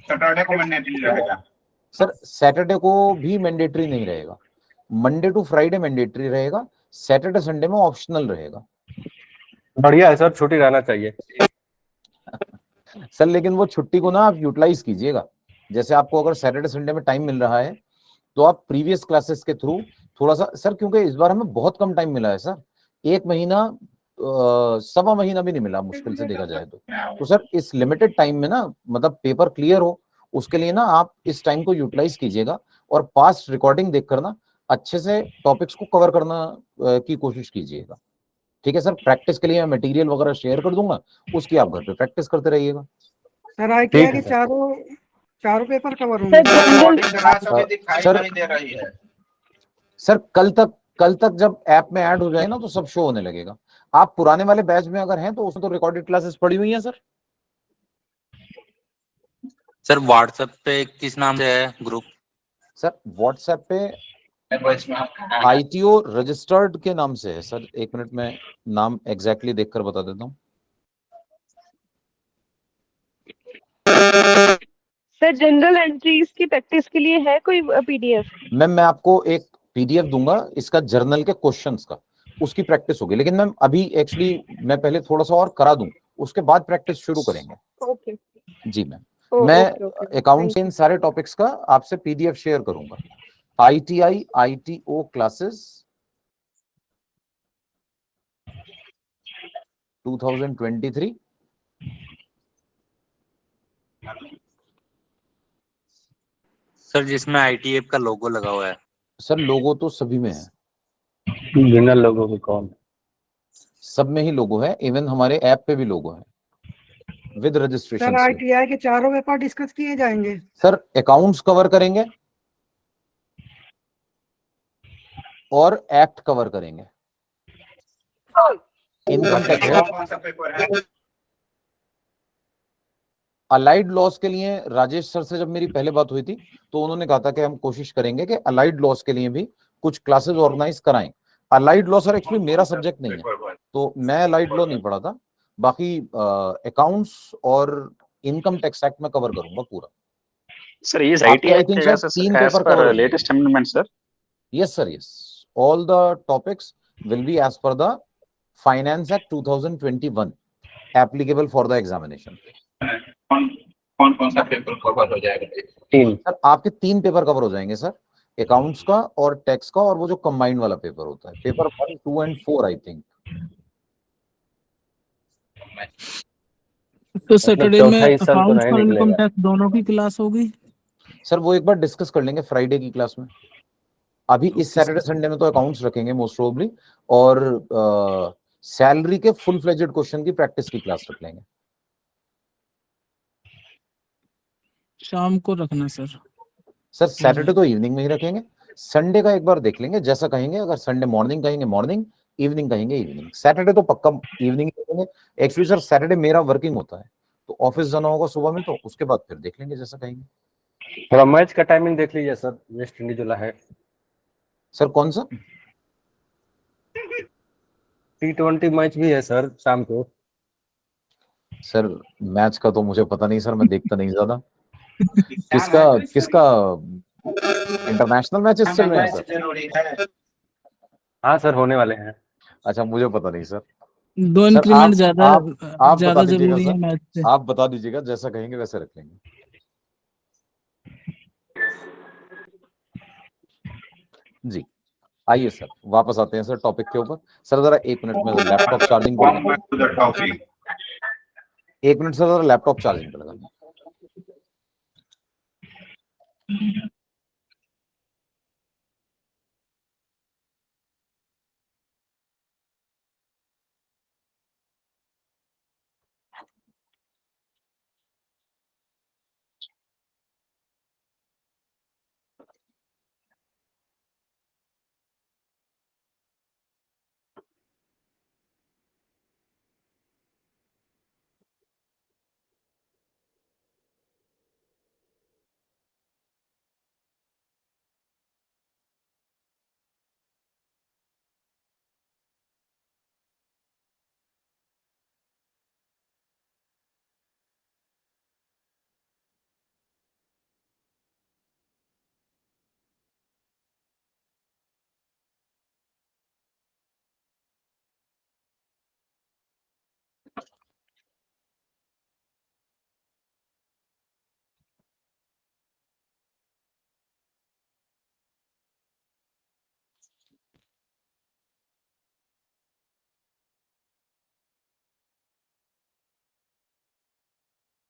सैटरडे को मैंडेटरी रहेगा। सर सैटरडे को भी मैंडेटरी नहीं रहेगा, मंडे टू फ्राइडे मैंडेटरी रहेगा, सैटरडे संडे में ऑप्शनल रहेगा। बढ़िया है सर, छुट्टी रहना चाहिए। सर लेकिन वो छुट्टी को ना आप यूटिलाइज कीजिएगा। जैसे आपको अगर सैटरडे संडे में टाइम मिल रहा है तो आप प्रीवियस क्लासेस के थ्रू थोड़ा सा सर, क्योंकि इस बार हमें बहुत कम टाइम मिला है सर, 1 महीना सवा महीना भी नहीं मिला मुश्किल से देखा जाए तो सर इस लिमिटेड टाइम में ना, मतलब पेपर क्लियर हो, उसके लिए ना आप इस टाइम को यूटिलाइज कीजिएगा, और पास्ट रिकॉर्डिंग देखकर ना अच्छे से टॉपिक्स को कवर करना की कोशिश कीजिएगा। ठीक है सर, प्रैक्टिस के लिए मैं मटेरियल वगैरह शेयर कर दूंगा, उसकी आप घर पे प्रैक्टिस करते रहिएगा। सर ITI के चारों पेपर कवर होंगे? सर कल तक जब ऐप में ऐड हो जाए ना तो सब शो होने लगेगा। आप पुराने वाले बैच में अगर हैं तो उसमें तो रिकॉर्डेड क्लासेस पड़ी हुई हैं सर। सर व्हाट्सएप पे किस नाम से है ग्रुप? सर व्हाट्सएप पे ITO रजिस्टर्ड के नाम से है सर। 1 मिनट में नाम एग्जैक्टली देखकर बता देता हूँ। सर जनरल एंट्रीज की प्रैक्टिस के लिए है कोई PDF? मैम मैं आपको एक PDF दूंगा इसका, जर्नल के क्वेश्चंस का, उसकी प्रैक्टिस होगी। लेकिन मैम अभी एक्चुअली मैं पहले थोड़ा सा और करा दूं, उसके बाद प्रैक्टिस शुरू करेंगे। ओके जी मैम। मैं ओके ओके अकाउंट्स के थैंक इन सारे टॉपिक्स का आपसे पीडीएफ शेयर करूंगा। ITI ITO क्लासेस 2023 सर जिसमें ITF का लोगो लगा हुआ है। सर लोगो तो सभी में है, बिना लोगों के कौन? सब में ही लोगो है, इवन हमारे ऐप पे भी लोगो है विद सर रजिस्ट्रेशन। ITI के चारों पेपर डिस्कस किए जाएंगे। सर अकाउंट्स कवर करेंगे और एक्ट कवर करेंगे, इनकम टैक्स कौन कौन सा पेपर है? अलाइड लॉस के लिए राजेश सर से जब मेरी पहले बात हुई थी तो उन्होंने कहा था कि हम कोशिश करेंगे कि अलाइड लॉस के लिए भी कुछ क्लासेस ऑर्गेनाइज कराएं। अलाइड लॉ सर एक्चुअली मेरा सब्जेक्ट नहीं है, तो मैं अलाइड लॉ नहीं पढ़ा था, बाकी अकाउंट्स और इनकम टैक्स एक्ट में कवर करूंगा पूरा। Sir, is आपके ITI I think sir 3 as paper cover per हो latest amendment, sir? Yes sir, yes, all the topics will be as per the Finance Act 2021 applicable for the examination. कौन कौन सा paper cover हो जाएगा? 3। Sir आपके 3 paper cover हो जाएंगे sir, accounts का और टैक्स का और वो जो कंबाइंड वाला पेपर होता है, पेपर 1, 2 and 4 आई थिंक। तो सैटरडे में चौथा हिस्सा तो अकाउंट्स नहीं और इनकम निकलेगा। टैक्स दोनों की क्लास होगी। सर वो एक बार डिस्कस कर लेंगे फ्राइडे की क्लास में। अभी इस सैटरडे संडे में तो अकाउंट्स रखेंगे मोस्ट प्रोबेबली, और सैलरी के फुल फ्लेजेड क्वेश्चन की प्रैक्टिस की क्लास रख लेंगे। शाम को रखना सर। सर सैटरडे तो इवनिंग में ही रखेंगे, संडे का एक बार देख लेंगे जैसा कहेंगे, अगर संडे मॉर्निंग कहेंगे मॉर्निंग, इवनिंग कहेंगे इवनिंग, सैटरडे तो पक्का इवनिंग ही करेंगे। एक्चुअली सर सैटरडे मेरा वर्किंग होता है तो ऑफिस जाना होगा सुबह में, तो उसके बाद फिर देख लेंगे जैसा कहेंगे। थोड़ा मैच का टाइमिंग देख लीजिए सर, वेस्ट इंडीज वाला है। सर कौन सा? T20 मैच भी है सर शाम को। सर मैच का तो मुझे पता नहीं सर, मैं देखता नहीं ज्यादा। किसका इंटरनेशनल मैचेस चल रहे हैं सर? जरूरी है। हाँ सर होने वाले हैं। अच्छा मुझे पता नहीं सर। दो सर इंक्रीमेंट ज्यादा आप बता ज्यादा दीजिएगा जरूरी है सर, मैच से। आप बता दीजिएगा जैसा कहेंगे वैसे रख लेंगे। जी आइए सर वापस आते हैं सर टॉपिक के ऊपर। सर जरा 1 मिनट में लैपटॉप चार्जिंग पर लगा, 1 मिनट सर जरा लैपटॉप चार्जिंग पर लगा।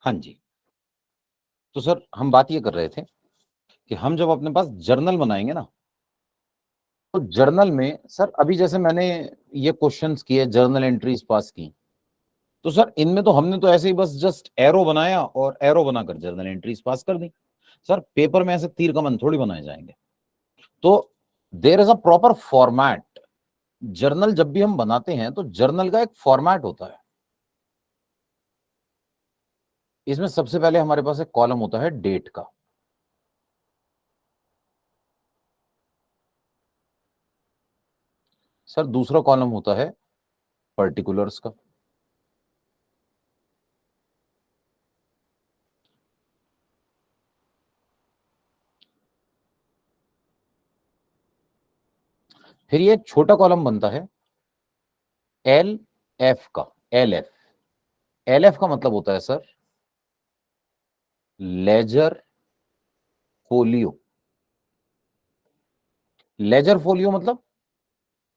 हाँ जी, तो सर हम बात ये कर रहे थे कि हम जब अपने पास जर्नल बनाएंगे ना, तो जर्नल में सर अभी जैसे मैंने ये क्वेश्चंस किए, जर्नल एंट्रीज पास की, तो सर इनमें तो हमने तो ऐसे ही बस जस्ट एरो बनाया और एरो बनाकर जर्नल एंट्रीज पास कर दी। सर पेपर में ऐसे तीर कमान थोड़ी बनाए जाएंगे, तो there is a proper format. Journal जब भी हम बनाते हैं तो जर्नल का एक फॉर्मेट होता है। इसमें सबसे पहले हमारे पास एक कॉलम होता है डेट का, सर दूसरा कॉलम होता है पर्टिकुलर्स का, फिर ये एक छोटा कॉलम बनता है एल एफ का। एल एफ का मतलब होता है sir ledger folio. Ledger folio मतलब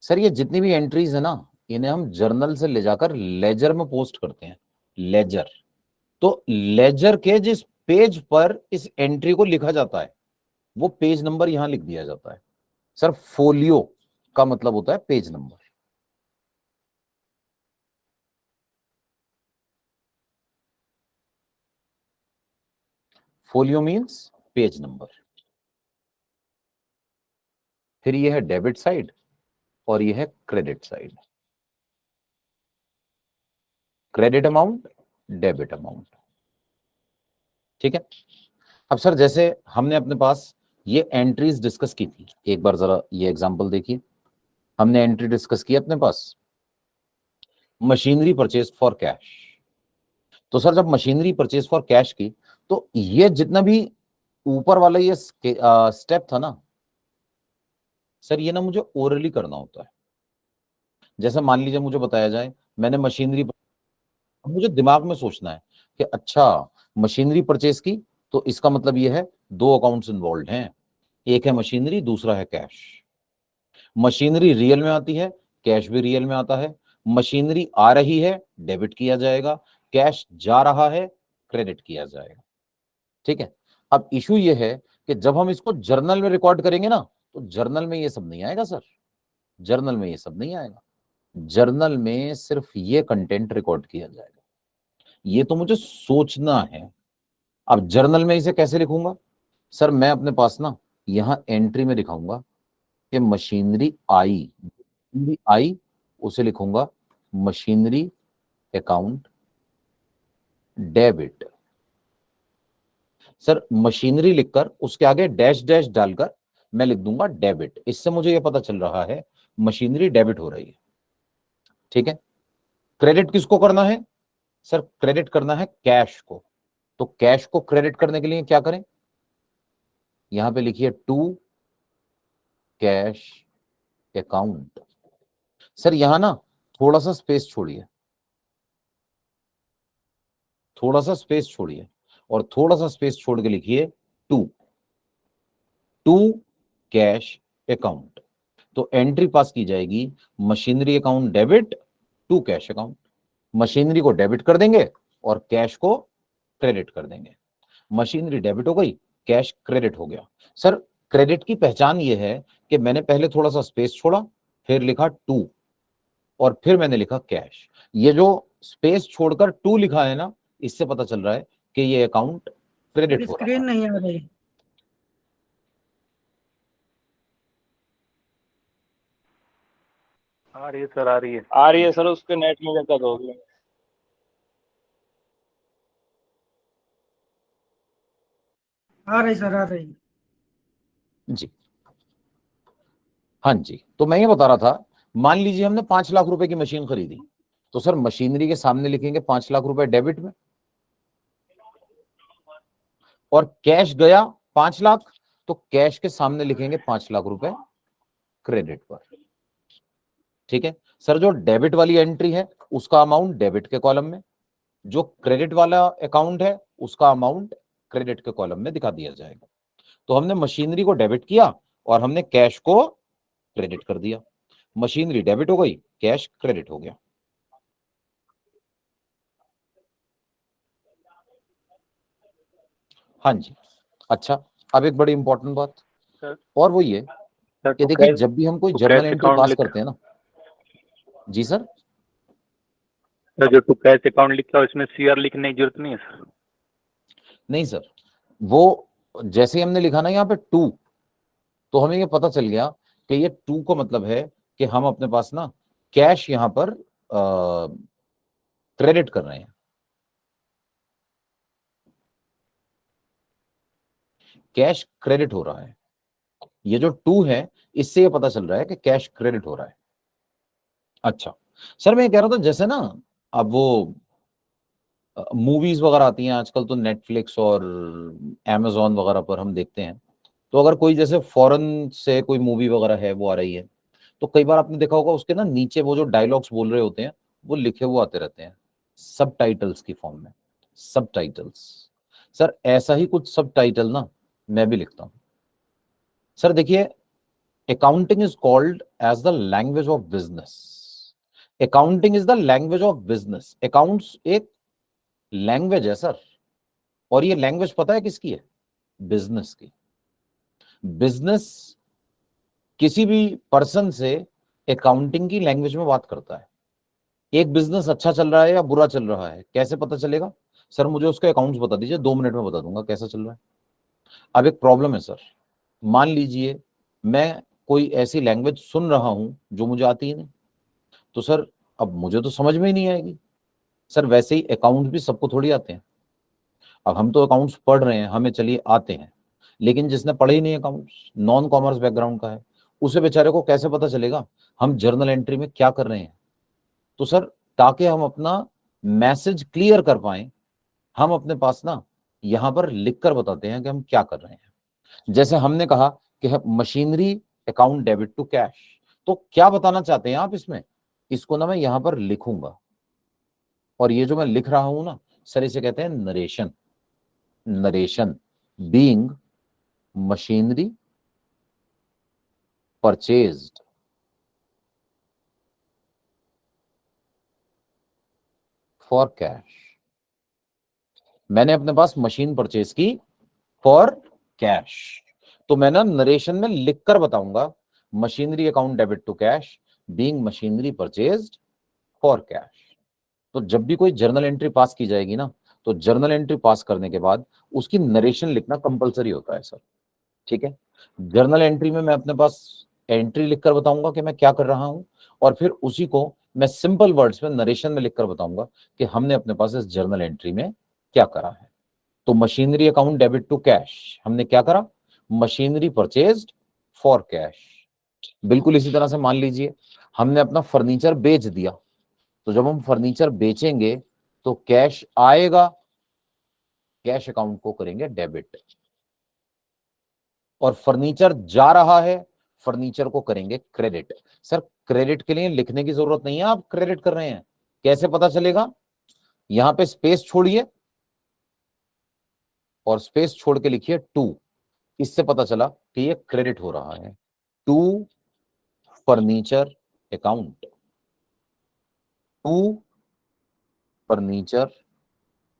सर ये जितनी भी एंट्रीज है ना, इन्हें हम जर्नल से ले जाकर लेजर में पोस्ट करते हैं। लेजर, तो लेजर के जिस पेज पर इस एंट्री को लिखा जाता है वो पेज नंबर यहां लिख दिया जाता है। सर फोलियो का मतलब होता है page number. Folio means page number. फिर ये है डेबिट साइड और ये है credit side. Credit amount, debit amount. ठीक है। अब सर जैसे हमने अपने पास ये एंट्रीज डिस्कस की थी, एक बार जरा ये एग्जांपल देखिए। हमने एंट्री डिस्कस की अपने पास, मशीनरी परचेज फॉर कैश। तो सर जब मशीनरी परचेज फॉर कैश की, तो ये जितना भी ऊपर वाला ये स्टेप था ना सर, ये ना मुझे ओरली करना होता है। जैसे मान लीजिए मुझे बताया जाए मैंने मशीनरी, मुझे दिमाग में सोचना है कि अच्छा मशीनरी परचेज की, तो इसका मतलब ये है दो अकाउंट्स इन्वॉल्व हैं, एक है मशीनरी, दूसरा है कैश। मशीनरी रियल में आती है, कैश भी रियल में आता है। मशीनरी आ रही है, डेबिट किया जाएगा, कैश जा रहा है, क्रेडिट किया जाएगा। ठीक है। अब इशू ये है कि जब हम इसको जर्नल में रिकॉर्ड करेंगे ना, तो जर्नल में ये सब नहीं आएगा सर। जर्नल में ये सब नहीं आएगा। जर्नल में सिर्फ ये कंटेंट रिकॉर्ड किया जाएगा। ये तो मुझे सोचना है। अब जर्नल में इसे कैसे लिखूंगा सर? मैं अपने पास ना यहां एंट्री में दिखाऊंगा कि मशीनरी आई, उसे लिखूंगा machinery account debit. Sir machinery लिखकर उसके आगे डैश डैश डालकर मैं लिख दूंगा डेबिट। इससे मुझे यह पता चल रहा है मशीनरी डेबिट हो रही है। ठीक है। क्रेडिट किसको करना है सर? क्रेडिट करना है कैश को। तो कैश को क्रेडिट करने के लिए क्या करें? यहां पे लिखिए टू कैश अकाउंट। सर यहां ना थोड़ा सा स्पेस छोड़िए, थोड़ा सा स्पेस छोड़िए और थोड़ा सा स्पेस छोड़ के लिखिए टू कैश अकाउंट। तो एंट्री पास की जाएगी machinery account debit to cash account. Machinery को डेबिट कर देंगे और कैश को क्रेडिट कर देंगे। मशीनरी डेबिट हो गई, कैश क्रेडिट हो गया। सर क्रेडिट की पहचान ये है कि मैंने पहले थोड़ा सा स्पेस छोड़ा, फिर लिखा टू और फिर मैंने लिखा कैश। ये जो स्पेस छोड़कर टू लिखा है ना, इससे पता चल रहा है कि ये अकाउंट क्रेडिट हो रहा है। स्क्रीन नहीं आ रही। आ रही है सर, आ रही है। आ रही है सर, उसके नेट में दिक्कत होगी। आ रही सर, आ रही। जी हाँ जी। तो मैं ये बता रहा था, मान लीजिए हमने 5 लाख रुपए की मशीन खरीदी, तो सर मशीनरी के सामने लिखेंगे 5 लाख रुपए डेबिट में, और कैश गया 5 लाख, तो कैश के सामने लिखेंगे 5 लाख रुपए क्रेडिट पर। ठीक है। सर जो डेबिट वाली एंट्री है उसका अमाउंट डेबिट के कॉलम में, जो क्रेडिट वाला अकाउंट है उसका अमाउंट क्रेडिट के कॉलम में दिखा दिया जाएगा। तो हमने मशीनरी को डेबिट किया और हमने कैश को क्रेडिट कर दिया। मशीनरी डेबिट हो गई, कैश क्रेडिट हो गया। हाँ जी। अच्छा, अब एक बड़ी इंपॉर्टेंट बात सर, और वो ये सर कि देखिए जब भी हम कोई जर्नल एंट्री पास करते हैं ना। जी सर। जो टू कैश अकाउंट लिखा है उसमें सीआर लिखने की जरूरत नहीं है सर? नहीं सर, वो जैसे ही हमने लिखा ना यहाँ पे टू, तो हमें ये पता चल गया कि ये टू का मतलब है कि हम अपने पास ना कैश यहां पर क्रेडिट कर रहे हैं। कैश क्रेडिट हो रहा है। ये जो टू है इससे ये पता चल रहा है कि कैश क्रेडिट हो रहा है। अच्छा सर, मैं ये कह रहा था जैसे ना अब वो मूवीज वगैरह आती हैं आजकल, तो नेटफ्लिक्स और amazon वगैरह पर हम देखते हैं, तो अगर कोई जैसे फॉरेन से कोई मूवी वगैरह है वो आ रही है, तो कई बार आपने देखा होगा उसके ना नीचे वो जो डायलॉग्स बोल रहे होते हैं वो लिखे हुए आते रहते हैं सब टाइटल्स की फॉर्म में। सब टाइटल्स सर ऐसा ही कुछ सब टाइटल ना मैं भी लिखता हूं। सर देखिए, accounting is called as the language of business. Accounting is the language of business. Accounts एक लैंग्वेज है सर, और ये लैंग्वेज पता है किसकी है? बिजनेस की। बिजनेस किसी भी पर्सन से अकाउंटिंग की लैंग्वेज में बात करता है। एक बिजनेस अच्छा चल रहा है या बुरा चल रहा है कैसे पता चलेगा? सर मुझे उसके अकाउंट्स बता दीजिए, 2 मिनट में बता दूंगा कैसा चल रहा है। अब एक प्रॉब्लम है सर, मान लीजिए मैं कोई ऐसी लैंग्वेज सुन रहा हूं जो मुझे आती ही नहीं, तो सर अब मुझे तो समझ में ही नहीं आएगी। सर वैसे ही अकाउंट्स भी सबको थोड़ी आते हैं। अब हम तो अकाउंट्स पढ़ रहे हैं, हमें चलिए आते हैं, लेकिन जिसने पढ़े ही नहीं अकाउंट्स, नॉन कॉमर्स बैकग्राउंड का है, उसे बेचारे को कैसे पता चलेगा हम जर्नल एंट्री में क्या कर रहे हैं? तो सर ताकि हम अपना मैसेज क्लियर कर पाए, हम अपने पास ना यहां पर लिख कर बताते हैं कि हम क्या कर रहे हैं। जैसे हमने कहा कि machinery account debit to cash, तो क्या बताना चाहते हैं आप इसमें? इसको ना मैं यहां पर लिखूंगा, और ये जो मैं लिख रहा हूं ना सर, इसे कहते हैं narration. Narration being machinery purchased for cash. मैंने अपने पास मशीन परचेज की फॉर कैश, तो मैं ना नरेशन में लिखकर बताऊंगा machinery account debit to cash being machinery purchased for cash. तो जब भी कोई जर्नल एंट्री पास की जाएगी ना, तो जर्नल एंट्री पास करने के बाद उसकी नरेशन लिखना कंपलसरी होता है सर। ठीक है, जर्नल एंट्री में मैं अपने पास एंट्री लिखकर बताऊंगा कि मैं क्या कर रहा हूं, और फिर उसी को मैं सिंपल वर्ड्स में नरेशन में लिखकर बताऊंगा कि हमने अपने पास इस जर्नल एंट्री में क्या करा है। तो machinery account debit to cash, हमने क्या करा? Machinery purchased for cash. बिल्कुल इसी तरह से मान लीजिए हमने अपना फर्नीचर बेच दिया, तो जब हम फर्नीचर बेचेंगे तो कैश आएगा, कैश अकाउंट को करेंगे डेबिट, और फर्नीचर जा रहा है, फर्नीचर को करेंगे क्रेडिट। सर क्रेडिट के लिए लिखने की जरूरत नहीं है, आप क्रेडिट कर रहे हैं कैसे पता चलेगा? यहां पे स्पेस छोड़िए और स्पेस छोड़ के लिखिए टू, इससे पता चला कि ये क्रेडिट हो रहा है to furniture account, to furniture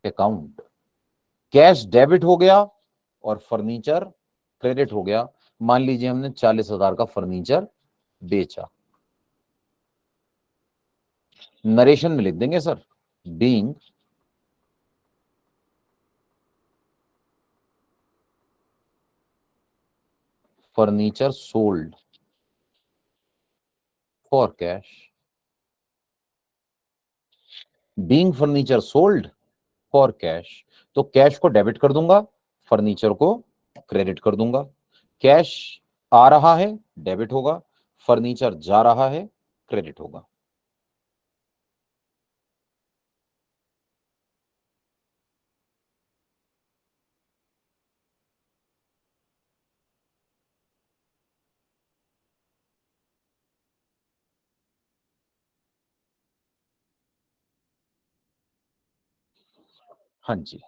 account. Cash debit हो गया और फर्नीचर क्रेडिट हो गया। मान लीजिए हमने 40,000 का फर्नीचर बेचा, नरेशन में लिख देंगे sir being furniture sold for cash, being furniture sold for cash. तो कैश को डेबिट कर दूंगा, फर्नीचर को क्रेडिट कर दूंगा। कैश आ रहा है डेबिट होगा, फर्नीचर जा रहा है क्रेडिट होगा। हाँ जी,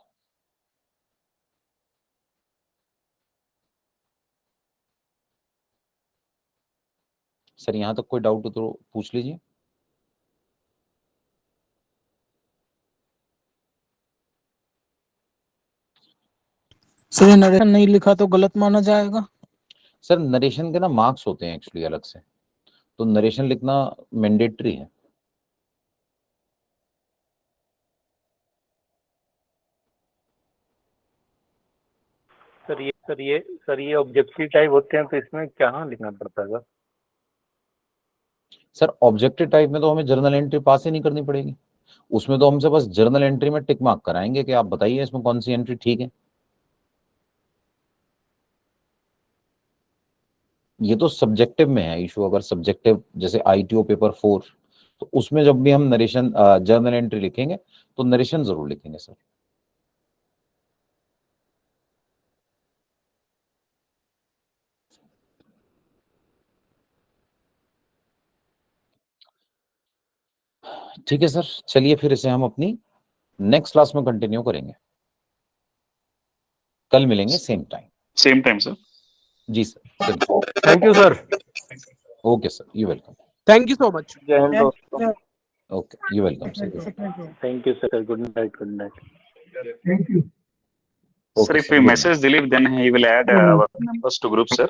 सर यहां तक कोई डाउट हो तो पूछ लीजिए। सर ये नरेशन नहीं लिखा तो गलत माना जाएगा? सर नरेशन के ना मार्क्स होते हैं एक्चुअली अलग से, तो नरेशन लिखना मैंडेटरी है। सर ये ऑब्जेक्टिव टाइप होते हैं, तो इसमें क्या लिखना पड़ता है? सर ऑब्जेक्टिव टाइप में तो हमें जर्नल एंट्री पास ही नहीं करनी पड़ेगी, उसमें तो हमसे बस जर्नल एंट्री में टिक मार्क कराएंगे कि आप बताइए इसमें कौन सी एंट्री ठीक है। ये तो सब्जेक्टिव में है इशू। अगर सब्जेक्टिव जैसे आईटीओ पेपर 4, तो उसमें जब भी हम नरेशन जर्नल एंट्री लिखेंगे तो नरेशन जरूर लिखेंगे सर। ठीक है सर, चलिए फिर इसे हम अपनी नेक्स्ट क्लास में कंटिन्यू करेंगे। कल मिलेंगे same time. Same time, sir. जी sir. Thank you sir. Okay sir, you welcome. Thank you so much. Okay, you welcome sir. Thank you, sir. Good night. Good night. Thank you. Sir, if we message Dilip, then he will add our members to group, sir.